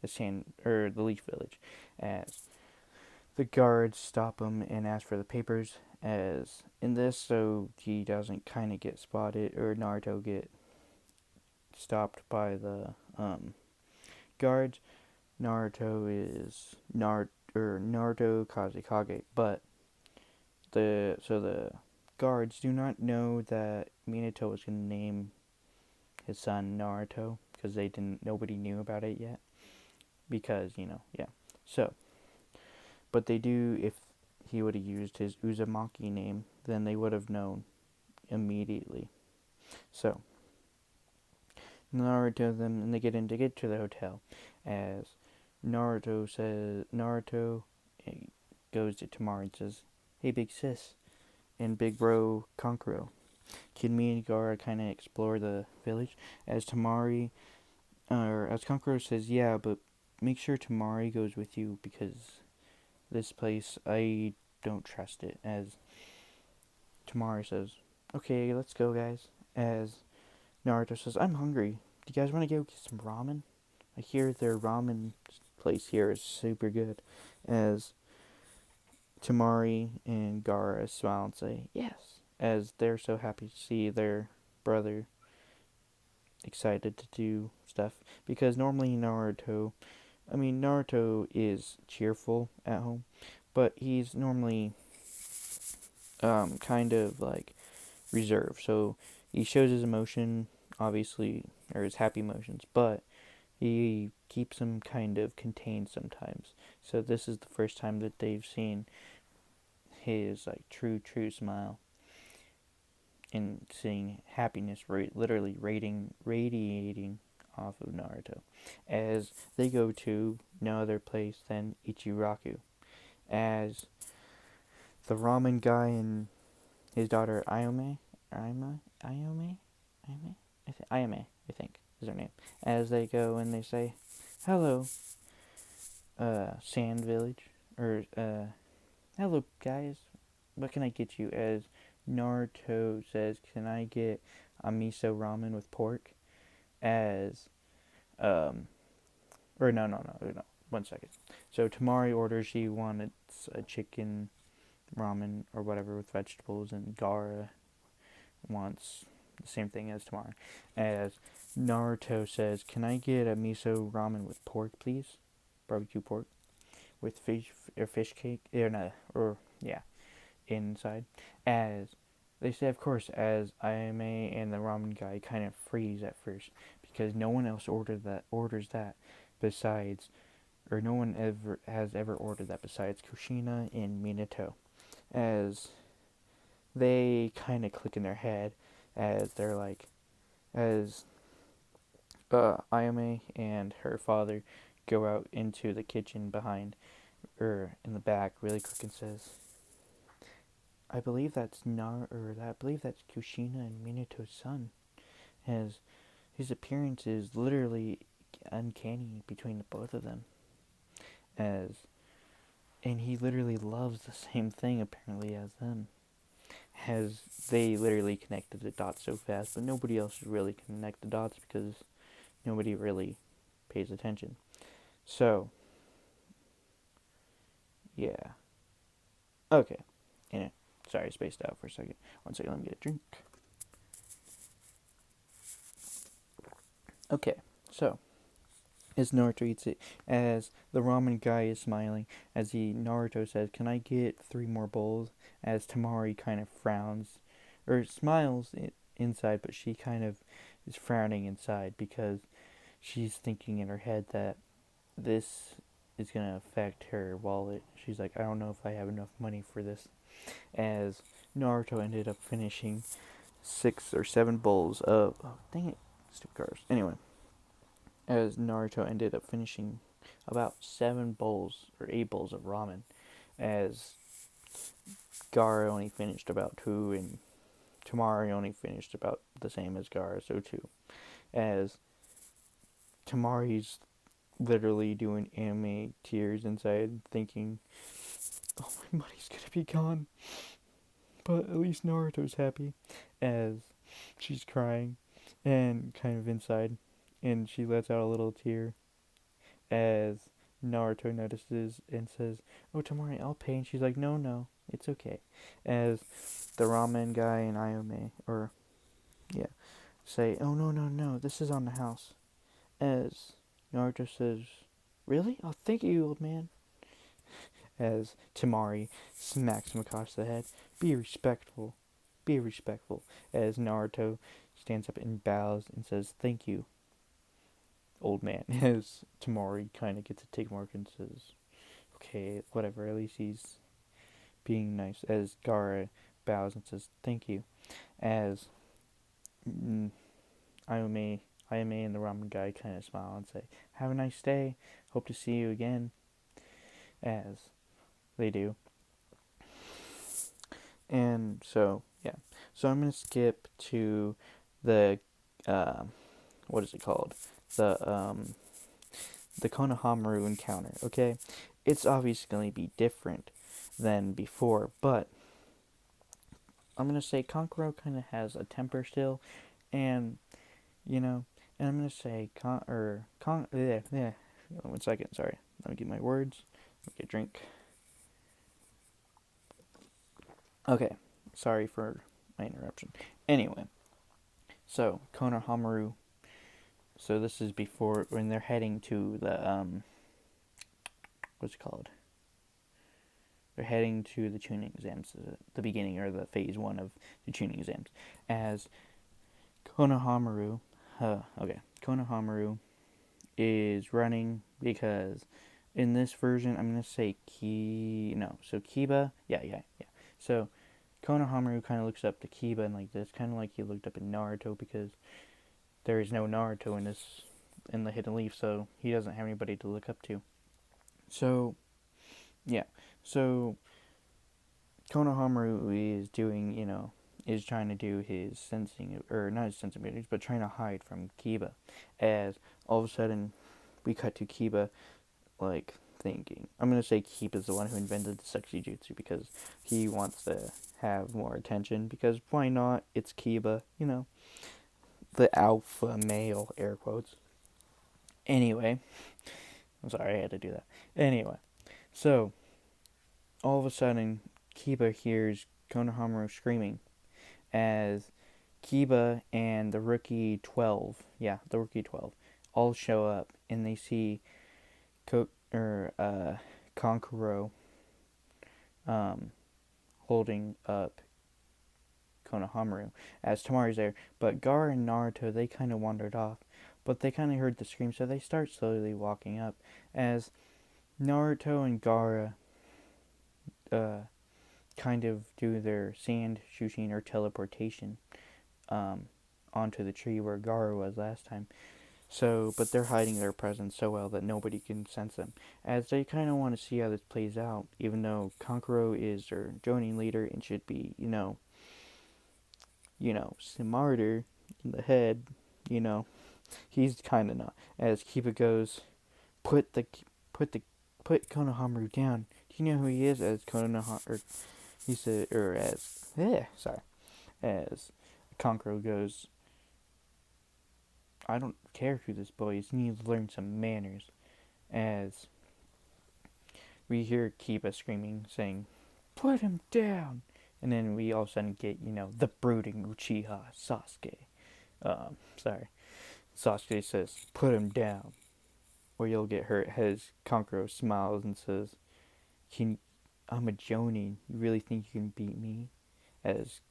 the sand or the leaf village, as the guards stop him and ask for the papers. As in this, so he doesn't kind of get spotted or Naruto get stopped by the guards. Naruto is Naruto Kazekage, but the guards do not know that Minato was gonna name his son Naruto because nobody knew about it yet because yeah. So but they do, if he would have used his Uzumaki name, then they would have known immediately. So Naruto them and they get to the hotel as Naruto goes to Tamari and says, "Hey big sis and big bro Kankuro, can me and Gara kind of explore the village?" As Kankuro says, "Yeah, but make sure Tamari goes with you because this place, I don't trust it." As Tamari says, "Okay, let's go, guys." As Naruto says, "I'm hungry. Do you guys want to go get some ramen? I hear their ramen place here is super good." As Tamari and Gara smile and say, "Yes," as they're so happy to see their brother excited to do stuff. Because normally Naruto is cheerful at home, but he's normally kind of like reserved. So he shows his emotion, obviously, or his happy emotions, but he keeps them kind of contained sometimes. So this is the first time that they've seen his like true smile and seeing happiness literally radiating off of Naruto as they go to no other place than Ichiraku, as the ramen guy and his daughter Ayame, I think is her name, as they go and they say, "Hello, Sand Village," or "Hello, guys. What can I get you?" As Naruto says, "Can I get a miso ramen with pork?" As or no. 1 second. So Tamari orders she wanted a chicken ramen or whatever with vegetables, and Gara wants the same thing as Tamari. As Naruto says, "Can I get a miso ramen with pork, please? Barbecue pork with fish cake or yeah, inside." As they say, of course, as Ayame and the ramen guy kind of freeze at first because no one else orders that besides, or no one ever ordered that besides Kushina and Minato. As they kind of click in their head, as they're like, as Ayame and her father go out into the kitchen behind, or in the back, really quick, and says, "I believe that's I believe that's Kushina and Minato's son." As his appearance is literally uncanny between the both of them. As and he literally loves the same thing apparently as them. As they literally connected the dots so fast, but nobody else would really connect the dots because nobody really pays attention. So, yeah. Okay. Anyway, sorry, I spaced out for a second. 1 second, let me get a drink. Okay, so as Naruto eats it, as the ramen guy is smiling, as Naruto says, "Can I get 3 more bowls?" As Tamari kind of frowns, or smiles inside, but she kind of is frowning inside because she's thinking in her head that this is gonna affect her wallet. She's like, "I don't know if I have enough money for this." As Naruto ended up finishing 6 or 7 bowls of dang it, stupid cars. Anyway, as Naruto ended up finishing about 7 bowls or 8 bowls of ramen, as Gaara only finished about 2, and Tamari only finished about the same as Gaara, so 2. As Tamari's literally doing anime tears inside, thinking, "Oh, my money's gonna be gone." But at least Naruto's happy, as she's crying and kind of inside, and she lets out a little tear as Naruto notices and says, "Oh, Tamari, I'll pay." And she's like, "No, it's okay." As the ramen guy and Ayome, or yeah, say, "Oh, no, this is on the house." As Naruto says, "Really? Oh, thank you, old man." As Tamari smacks him across the head, "Be respectful. Be respectful." As Naruto stands up and bows and says, "Thank you, old man." As Tamari kind of gets a tick mark and says, "Okay, whatever, at least he's being nice." As Gaara bows and says, "Thank you." As mm, Ayame, Ayame and the ramen guy kind of smile and say, "Have a nice day. Hope to see you again." As they do. And so, yeah. So I'm going to skip to the, what is it called? The Konohamaru encounter, okay? It's obviously going to be different than before, but I'm going to say Kankuro kind of has a temper still, and, you know, and I'm going to say, yeah. 1 second, sorry. Let me get my words. Let me get a drink. Okay, sorry for my interruption. Anyway, so Konohamaru. So this is before when they're heading to the what's it called? they're heading to the tuning exams, the beginning or the phase one of the tuning exams, as Konohamaru, Konohamaru is running because in this version, I'm gonna say Kiba, yeah. So Konohamaru kind of looks up to Kiba and like this, kind of like he looked up in Naruto because there is no Naruto in the Hidden Leaf, so he doesn't have anybody to look up to. So yeah, so Konohamaru is doing, is trying to do his sensing, or not his sensing abilities, but trying to hide from Kiba. As all of a sudden, we cut to Kiba, like, thinking. I'm going to say Kiba's the one who invented the sexy jutsu because he wants to have more attention, because why not? It's Kiba, the alpha male, air quotes. Anyway, I'm sorry I had to do that. Anyway, so, all of a sudden, Kiba hears Konohamaru screaming as Kiba and the rookie 12, all show up and they see Kankuro holding up Konohamaru as Tamari's there. But Gaara and Naruto, they kind of wandered off, but they kind of heard the scream, so they start slowly walking up as Naruto and Gaara kind of do their sand shooting or teleportation onto the tree where Gaara was last time. So, but they're hiding their presence so well that nobody can sense them. As they kind of want to see how this plays out, even though Kankuro is their Jonin leader and should be, smarter in the head, he's kind of not. As Kiba goes, put the, put the, put Konohamaru down. Do you know who he is? As Konohamaru, he said, or as Kankuro goes, I don't care who this boy is. He needs to learn some manners. As we hear Kiba screaming, saying, "Put him down!" And then we all of a sudden get, the brooding Uchiha Sasuke. Sasuke says, "Put him down, or you'll get hurt." As Kankuro smiles and says, I'm a Jonin. You really think you can beat me?" As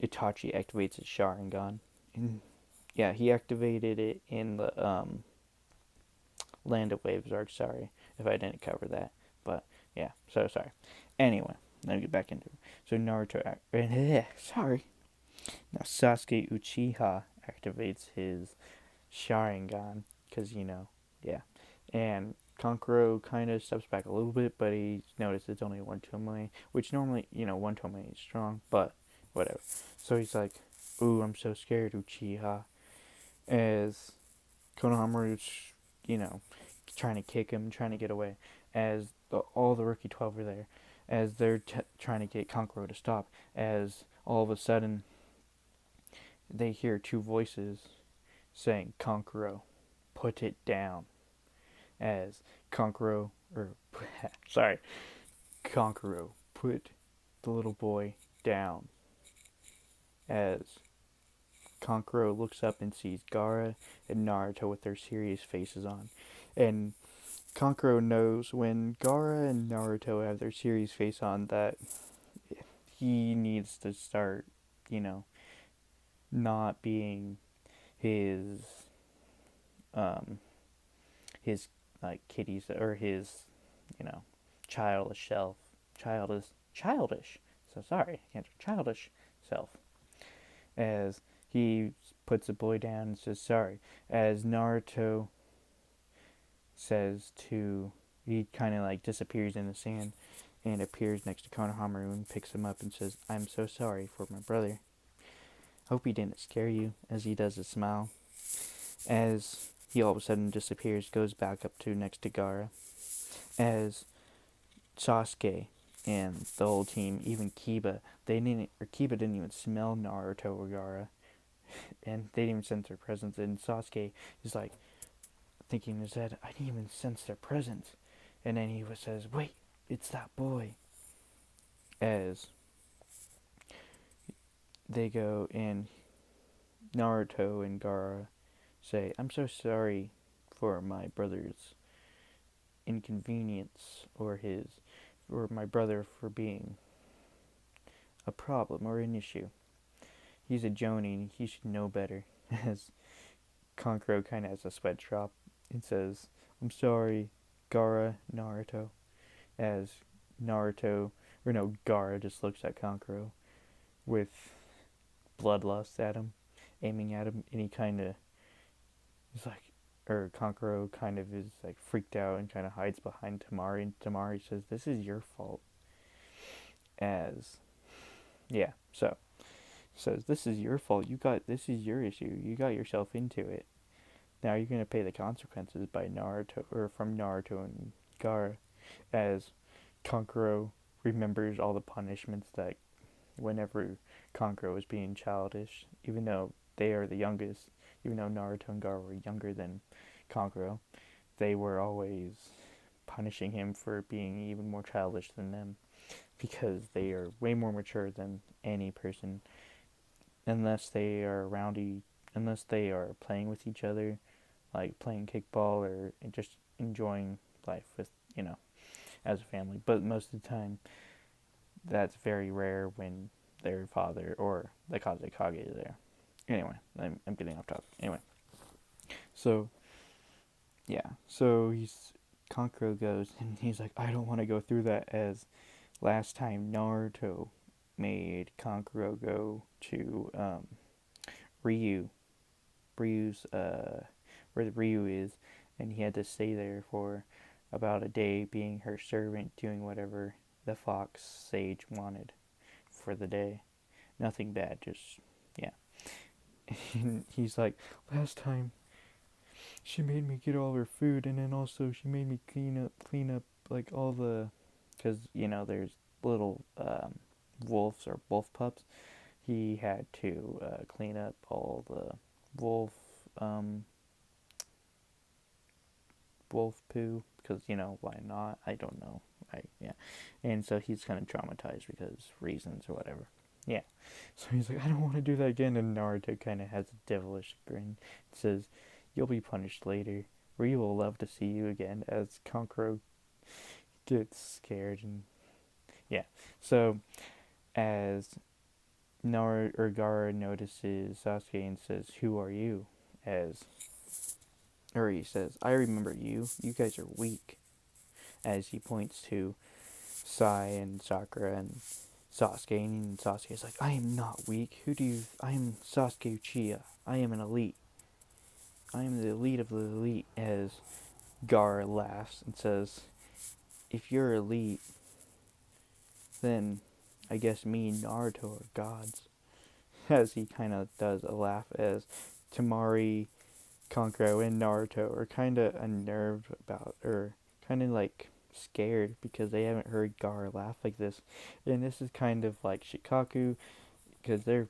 Itachi activates his Sharingan. And yeah, he activated it in the Land of Waves arc. Sorry if I didn't cover that. But yeah, so sorry. Anyway, let me get back into it. So Naruto, sorry. Now Sasuke Uchiha activates his Sharingan because yeah, and Kankuro kind of steps back a little bit, but he noticed it's only one Tomoe, which normally one Tomoe is strong, but whatever. So he's like, "Ooh, I'm so scared, Uchiha." As Konohamaru's, trying to kick him, trying to get away. As all the rookie 12 are there, as they're trying to get Kankuro to stop. As all of a sudden, they hear two voices saying, "Kankuro, put it down." As Kankuro, Kankuro, put the little boy down. As Kankuro looks up and sees Gaara and Naruto with their serious faces on. And Kankuro knows when Gaara and Naruto have their serious face on that he needs to start, not being his, his, like, kitties, or his, childish self. Childish. So sorry, I can't. Childish self. As he puts the boy down and says sorry. As Naruto says he kind of like disappears in the sand and appears next to Konohamaru and picks him up and says, "I'm so sorry for my brother. Hope he didn't scare you," as he does a smile. As he all of a sudden disappears, goes back up to next to Gaara. As Sasuke and the whole team, even Kiba, Kiba didn't even smell Naruto or Gaara, and they didn't even sense their presence. And Sasuke is like thinking in his head, "I didn't even sense their presence." And then he says, "Wait, it's that boy." As they go and Naruto and Gaara say, "I'm so sorry for my brother's inconvenience or my brother for being a problem or an issue. He's a Jonin and he should know better. As Kankuro kind of has a sweat drop and says, I'm sorry, Gara Naruto. As Gara just looks at Kankuro with bloodlust at him, aiming at him, and he kind of is like, or Kankuro kind of is like freaked out and kind of hides behind Tamari, and Tamari says, "This is your fault." As yeah, so says, "This is your fault. This is your issue. You got yourself into it. Now you're gonna pay the consequences by Naruto or from Naruto and Gaara." As Kankuro remembers all the punishments that whenever Kankuro was being childish, even though they are the youngest, even though Naruto and Gaara were younger than Kankuro, they were always punishing him for being even more childish than them because they are way more mature than any person unless they are unless they are playing with each other, like playing kickball or just enjoying life with, as a family. But most of the time, that's very rare when their father or the Kazekage is there. Anyway, I'm getting off topic. Anyway, so yeah, so Kankuro goes and he's like, I don't want to go through that. As last time Naruto made Kankuro go to Ryu's where the Ryu is, and he had to stay there for about a day, being her servant, doing whatever the fox sage wanted for the day. Nothing bad, just yeah. And he's like, last time she made me get all her food, and then also she made me clean up like all the, because there's little wolves or wolf pups. He had to clean up all the wolf um, wolf poo because why not? I don't know. Yeah, and so he's kind of traumatized because reasons or whatever. Yeah, so he's like, I don't want to do that again. And Naruto kind of has a devilish grin. It says, "You'll be punished later. Ryu will love to see you again." As Kankuro gets scared and yeah, so as Gaara notices Sasuke and says, "Who are you?" As Uri says, "I remember you. You guys are weak." As he points to Sai and Sakura and Sasuke, and Sasuke is like, "I am not weak. I am Sasuke Uchiha. I am an elite. I am the elite of the elite." As Gaara laughs and says, "If you're elite, then I guess me and Naruto are gods." As he kind of does a laugh as Tamari, Kankuro, and Naruto are kind of unnerved about, or kind of like scared because they haven't heard Gaara laugh like this. And this is kind of like Shikaku, because they're,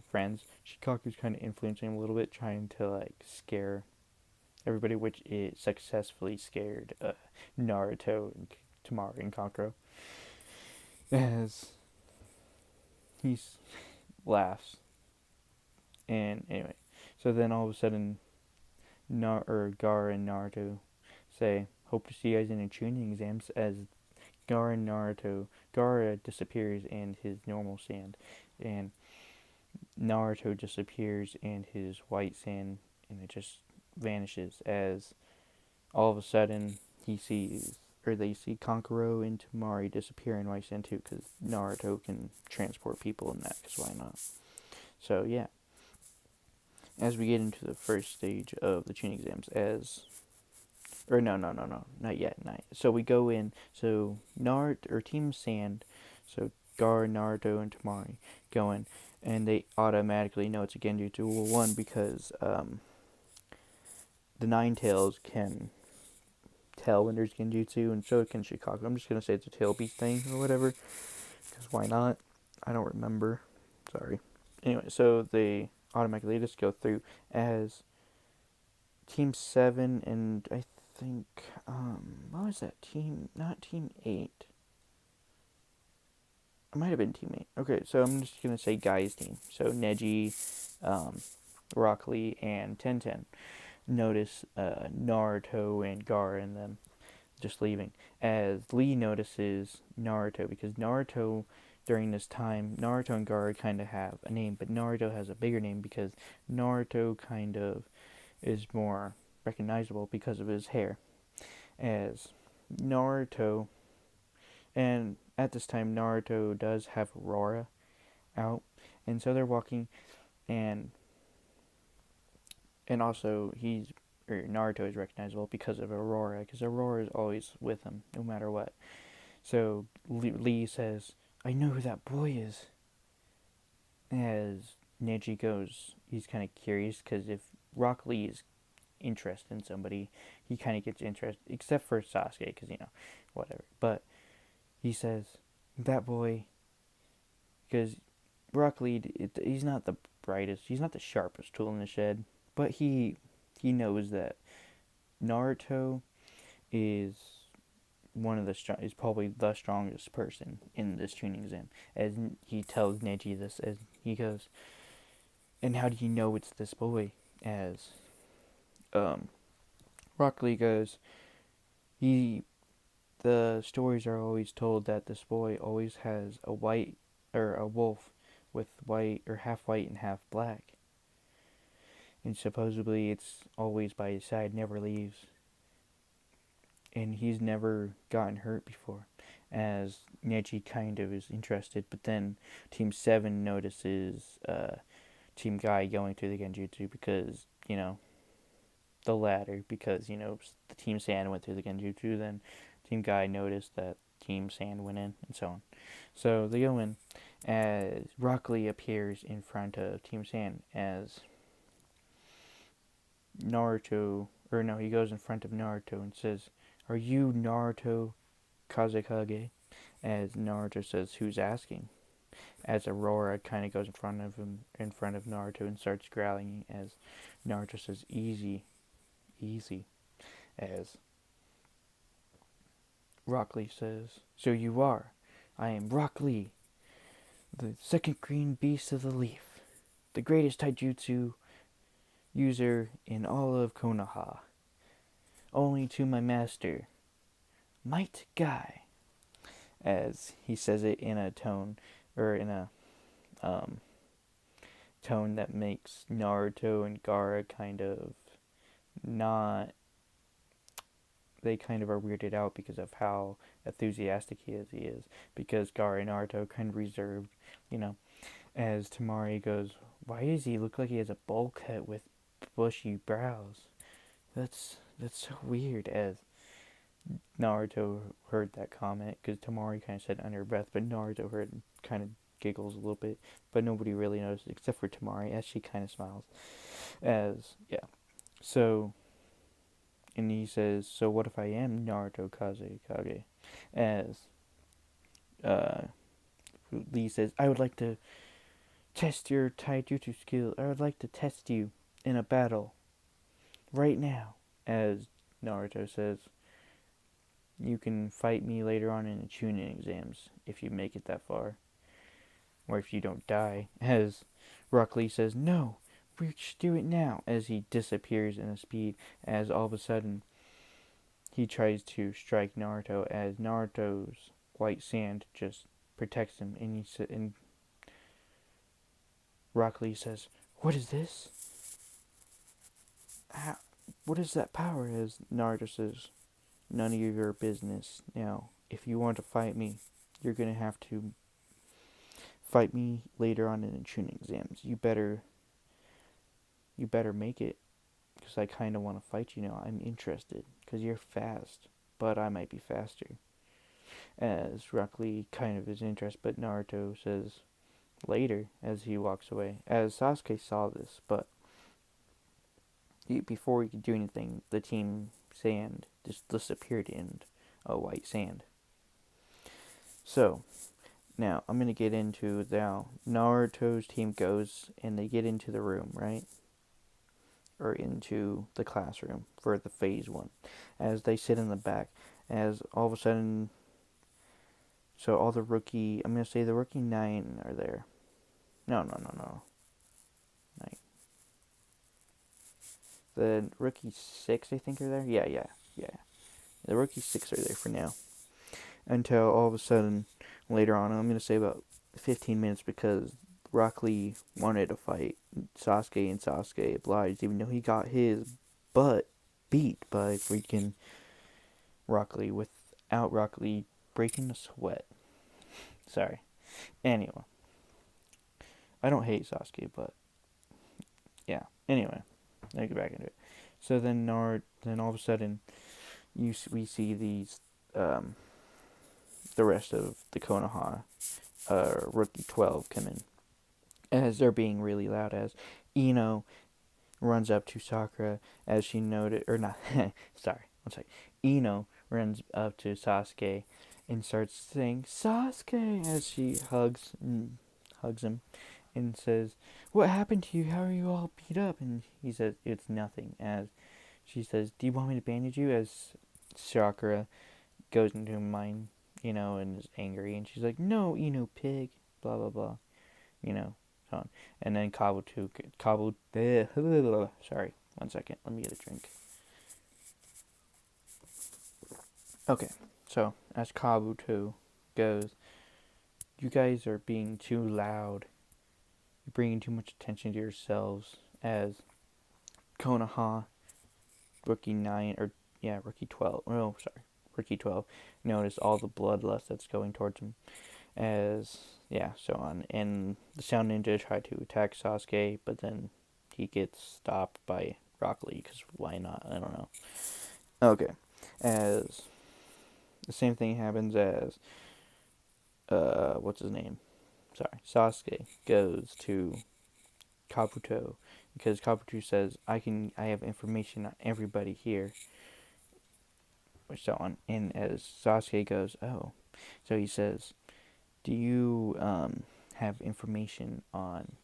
friends. Shikaku's kind of influencing him a little bit, trying to like scare everybody, which it successfully scared Naruto and Tamari and Kankuro. As he laughs. And anyway, so then all of a sudden, Gaara and Naruto say, "Hope to see you guys in the tuning exams." As Gaara disappears in his normal sand, and Naruto disappears in his white sand, and it just vanishes. As all of a sudden they see Kankuro and Tamari disappear in white sand too, because Naruto can transport people in that, because why not? So yeah, as we get into the first stage of the tuning exams, not yet. So we go in. So Team Sand. So Gar, Naruto, and Tamari go in, and they automatically know it's a Genjutsu Rule 1 because the Nine Tails can tell when there's Genjutsu, and so can Shikaku. I'm just gonna say it's a tail beat thing or whatever, because why not? I don't remember. Sorry. Anyway, so they automatically just go through as Team 7, and I think, what was that team? Not Team 8. It might have been Team 8. Okay, so I'm just going to say Guy's team. So Neji, Rock Lee, and Tenten notice Naruto and Gaara and them just leaving. As Lee notices Naruto, because Naruto, during this time, Naruto and Gaara kind of have a name, but Naruto has a bigger name because Naruto kind of is more recognizable because of his hair. As Naruto, and at this time, Naruto does have Aurora out, and so they're walking, and also Naruto is recognizable because of Aurora, because Aurora is always with him, no matter what. So Lee says, "I know who that boy is." As Neji goes, he's kind of curious, because if Rock Lee is interested in somebody, he kind of gets interested, except for Sasuke, because, whatever. But he says, "That boy," because Rock Lee, he's not the brightest, he's not the sharpest tool in the shed, but he knows that Naruto is is probably the strongest person in this tuning exam. As he tells Neji this, as he goes, "And how do you know it's this boy?" As Rock Lee goes, the stories are always told that this boy always has a white, or a wolf with white, or half white and half black, and supposedly it's always by his side, never leaves, and he's never gotten hurt before. As Neji kind of is interested, but then Team 7 notices Team Guy going through the Genjutsu, because, the latter, because, the Team Sand went through the Genjutsu, then Team Guy noticed that Team Sand went in, and so on. So they go in, as Rock Lee appears in front of Team Sand, as Naruto, or no, he goes in front of Naruto and says, "Are you Naruto Kazekage?" As Naruto says, "Who's asking?" As Aurora kind of goes in front of him, in front of Naruto, and starts growling, as Naruto says, "Easy, easy." As Rock Lee says, "So you are. I am Rock Lee, the second green beast of the leaf, the greatest taijutsu user in all of Konoha, only to my master, Might Guy." As he says it in a tone, or in a tone that makes Naruto and Gaara kind of not, they kind of are weirded out because of how enthusiastic he is, because Gaara and Naruto are kind of reserved, as Tamari goes, "Why does he look like he has a bowl cut with bushy brows? That's so weird." As Naruto heard that comment, because Tamari kind of said under her breath, but Naruto heard and kind of giggles a little bit, but nobody really noticed except for Tamari, as she kind of smiles. As, yeah. So, and he says, "So what if I am Naruto Kazekage?" As Lee says, "I would like to test your taijutsu skill. I would like to test you in a battle right now." As Naruto says, "You can fight me later on in the tuning exams if you make it that far, or if you don't die." As Rock Lee says, "No, we should do it now." As he disappears in a speed, as all of a sudden he tries to strike Naruto, as Naruto's white sand just protects him, and Rock Lee says, "What is this? What is that power?" As Naruto says, "None of your business. Now, if you want to fight me, you're going to have to fight me later on in the tuning exams. You better make it, because I kind of want to fight you now. I'm interested, because you're fast, but I might be faster." As Rock Lee kind of is interested, but Naruto says later, as he walks away. As Sasuke saw this, but before he could do anything, the Team Sand just disappeared in a white sand. So, now I'm going to get into now Naruto's team goes and they get into the room, right? Or into the classroom for the phase 1. As they sit in the back, as all of a sudden, so all the rookie, I'm going to say the rookie 9 are there. No. 9. The rookie 6, I think, are there. Yeah. The rookie 6 are there for now. Until all of a sudden, later on, I'm going to say about 15 minutes because Rock Lee wanted to fight Sasuke and Sasuke obliged, even though he got his butt beat by freaking Rock Lee without Rock Lee breaking a sweat. Sorry. Anyway, I don't hate Sasuke, but yeah. Anyway, let me get back into it. So then then all of a sudden, we see these the rest of the Konoha rookie 12 come in as they're being really loud as Ino runs up to Sakura as she noted, or not, sorry, one second. Ino runs up to Sasuke and starts saying Sasuke as she hugs him and says, "What happened to you? How are you all beat up?" And he says, "It's nothing." As she says, "Do you want me to bandage you?" As Sakura goes into mind, and is angry, and she's like, "No, pig," blah blah blah, so on. And then sorry, one second, let me get a drink. Okay, so as Kabuto goes, "You guys are being too loud. You're bringing too much attention to yourselves." As Konoha, rookie 9, or yeah, rookie 12, oh, sorry, rookie 12, notice all the bloodlust that's going towards him. As, yeah, so on. And the Sound Ninja try to attack Sasuke, but then he gets stopped by Rock Lee, because why not? I don't know. Okay, as the same thing happens as, what's his name? Sorry, Sasuke goes to Kabuto, because Kabuto says, I have information on everybody here, or so on. And as Sasuke goes, oh, so he says, "Do you have information on?"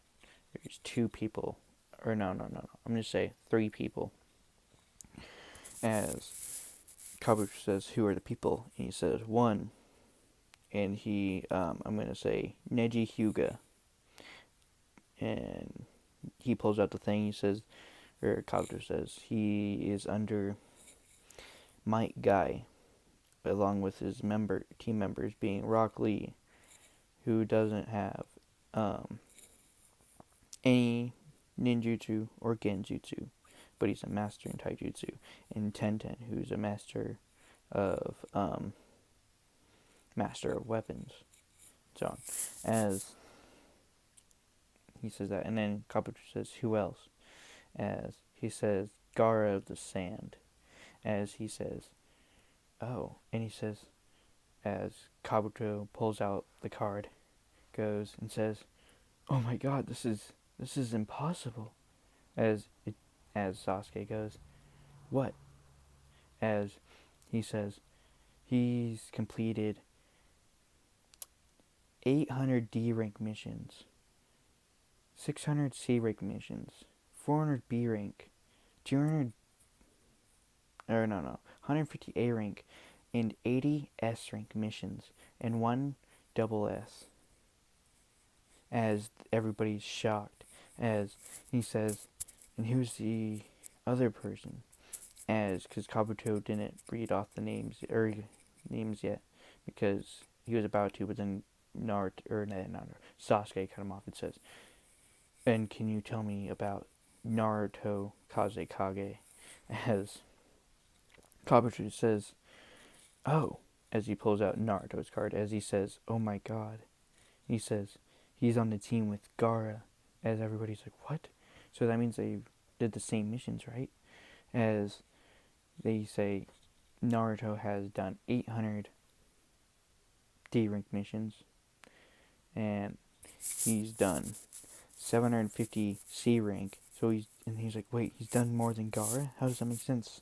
There's 2 people, or no. I'm gonna say 3 people. As Kabuto says, "Who are the people?" And he says 1, and I'm gonna say Neji Hyuga, and he pulls out the thing. He says, or Kabuto says, he is under Might Guy, along with his team members being Rock Lee, who doesn't have any ninjutsu or genjutsu, but he's a master in taijutsu, and Tenten, who's a master of weapons. So, as he says that, and then Kabuto says, "Who else?" As he says, "Gaara of the Sand." As he says, "Oh," and he says, as Kabuto pulls out the card, goes and says, "Oh my God, this is impossible." As Sasuke goes, "What?" As he says, he's completed 800 D rank missions, 600 C rank missions, 400 B rank, 200, or no, 150 A rank, and 80 S rank missions, and 1 double S. As everybody's shocked, as he says, "And who's the other person?" As, because Kabuto didn't read off the names yet, because he was about to, but then Sasuke cut him off and says, "And can you tell me about Naruto Kazekage?" As Kabuto says, "Oh," as he pulls out Naruto's card, as he says, "Oh my God." He says, "He's on the team with Gaara." As everybody's like, "What?" So that means they did the same missions, right? As they say, Naruto has done 800 D rank missions, and he's done 750 C rank. So he's like, "Wait, he's done more than Gaara? How does that make sense?"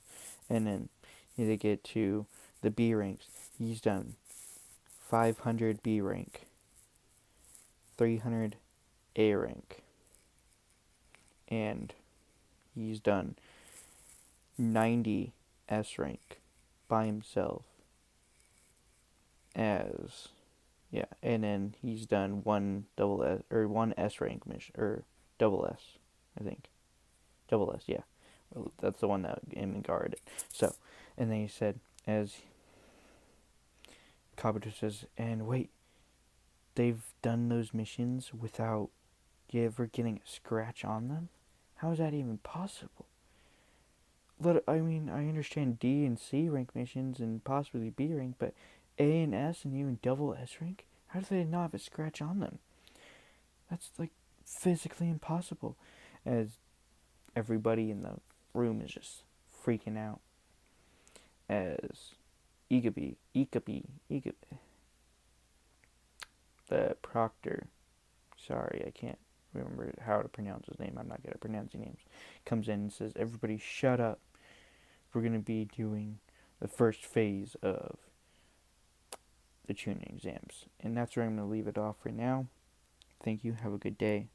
And then they get to the B ranks. He's done 500 B rank, 300 A rank, and he's done 90 S rank by himself. As, yeah, and then he's done 1 double S, or 1 S rank mission, or double S, I think. Double S, yeah. Well, that's the one that Gaara did. So, and then he said, as Kabuto says, and wait, they've done those missions without you ever getting a scratch on them? How is that even possible? I mean, I understand D and C rank missions and possibly B rank, but A and S and even double S rank? How do they not have a scratch on them? That's like physically impossible. As everybody in the room is just freaking out. As Ikabi, the proctor, sorry, I can't remember how to pronounce his name. I'm not good at pronouncing names. Comes in and says, everybody shut up. We're going to be doing the first phase of the tuning exams. And that's where I'm going to leave it off for now. Thank you. Have a good day.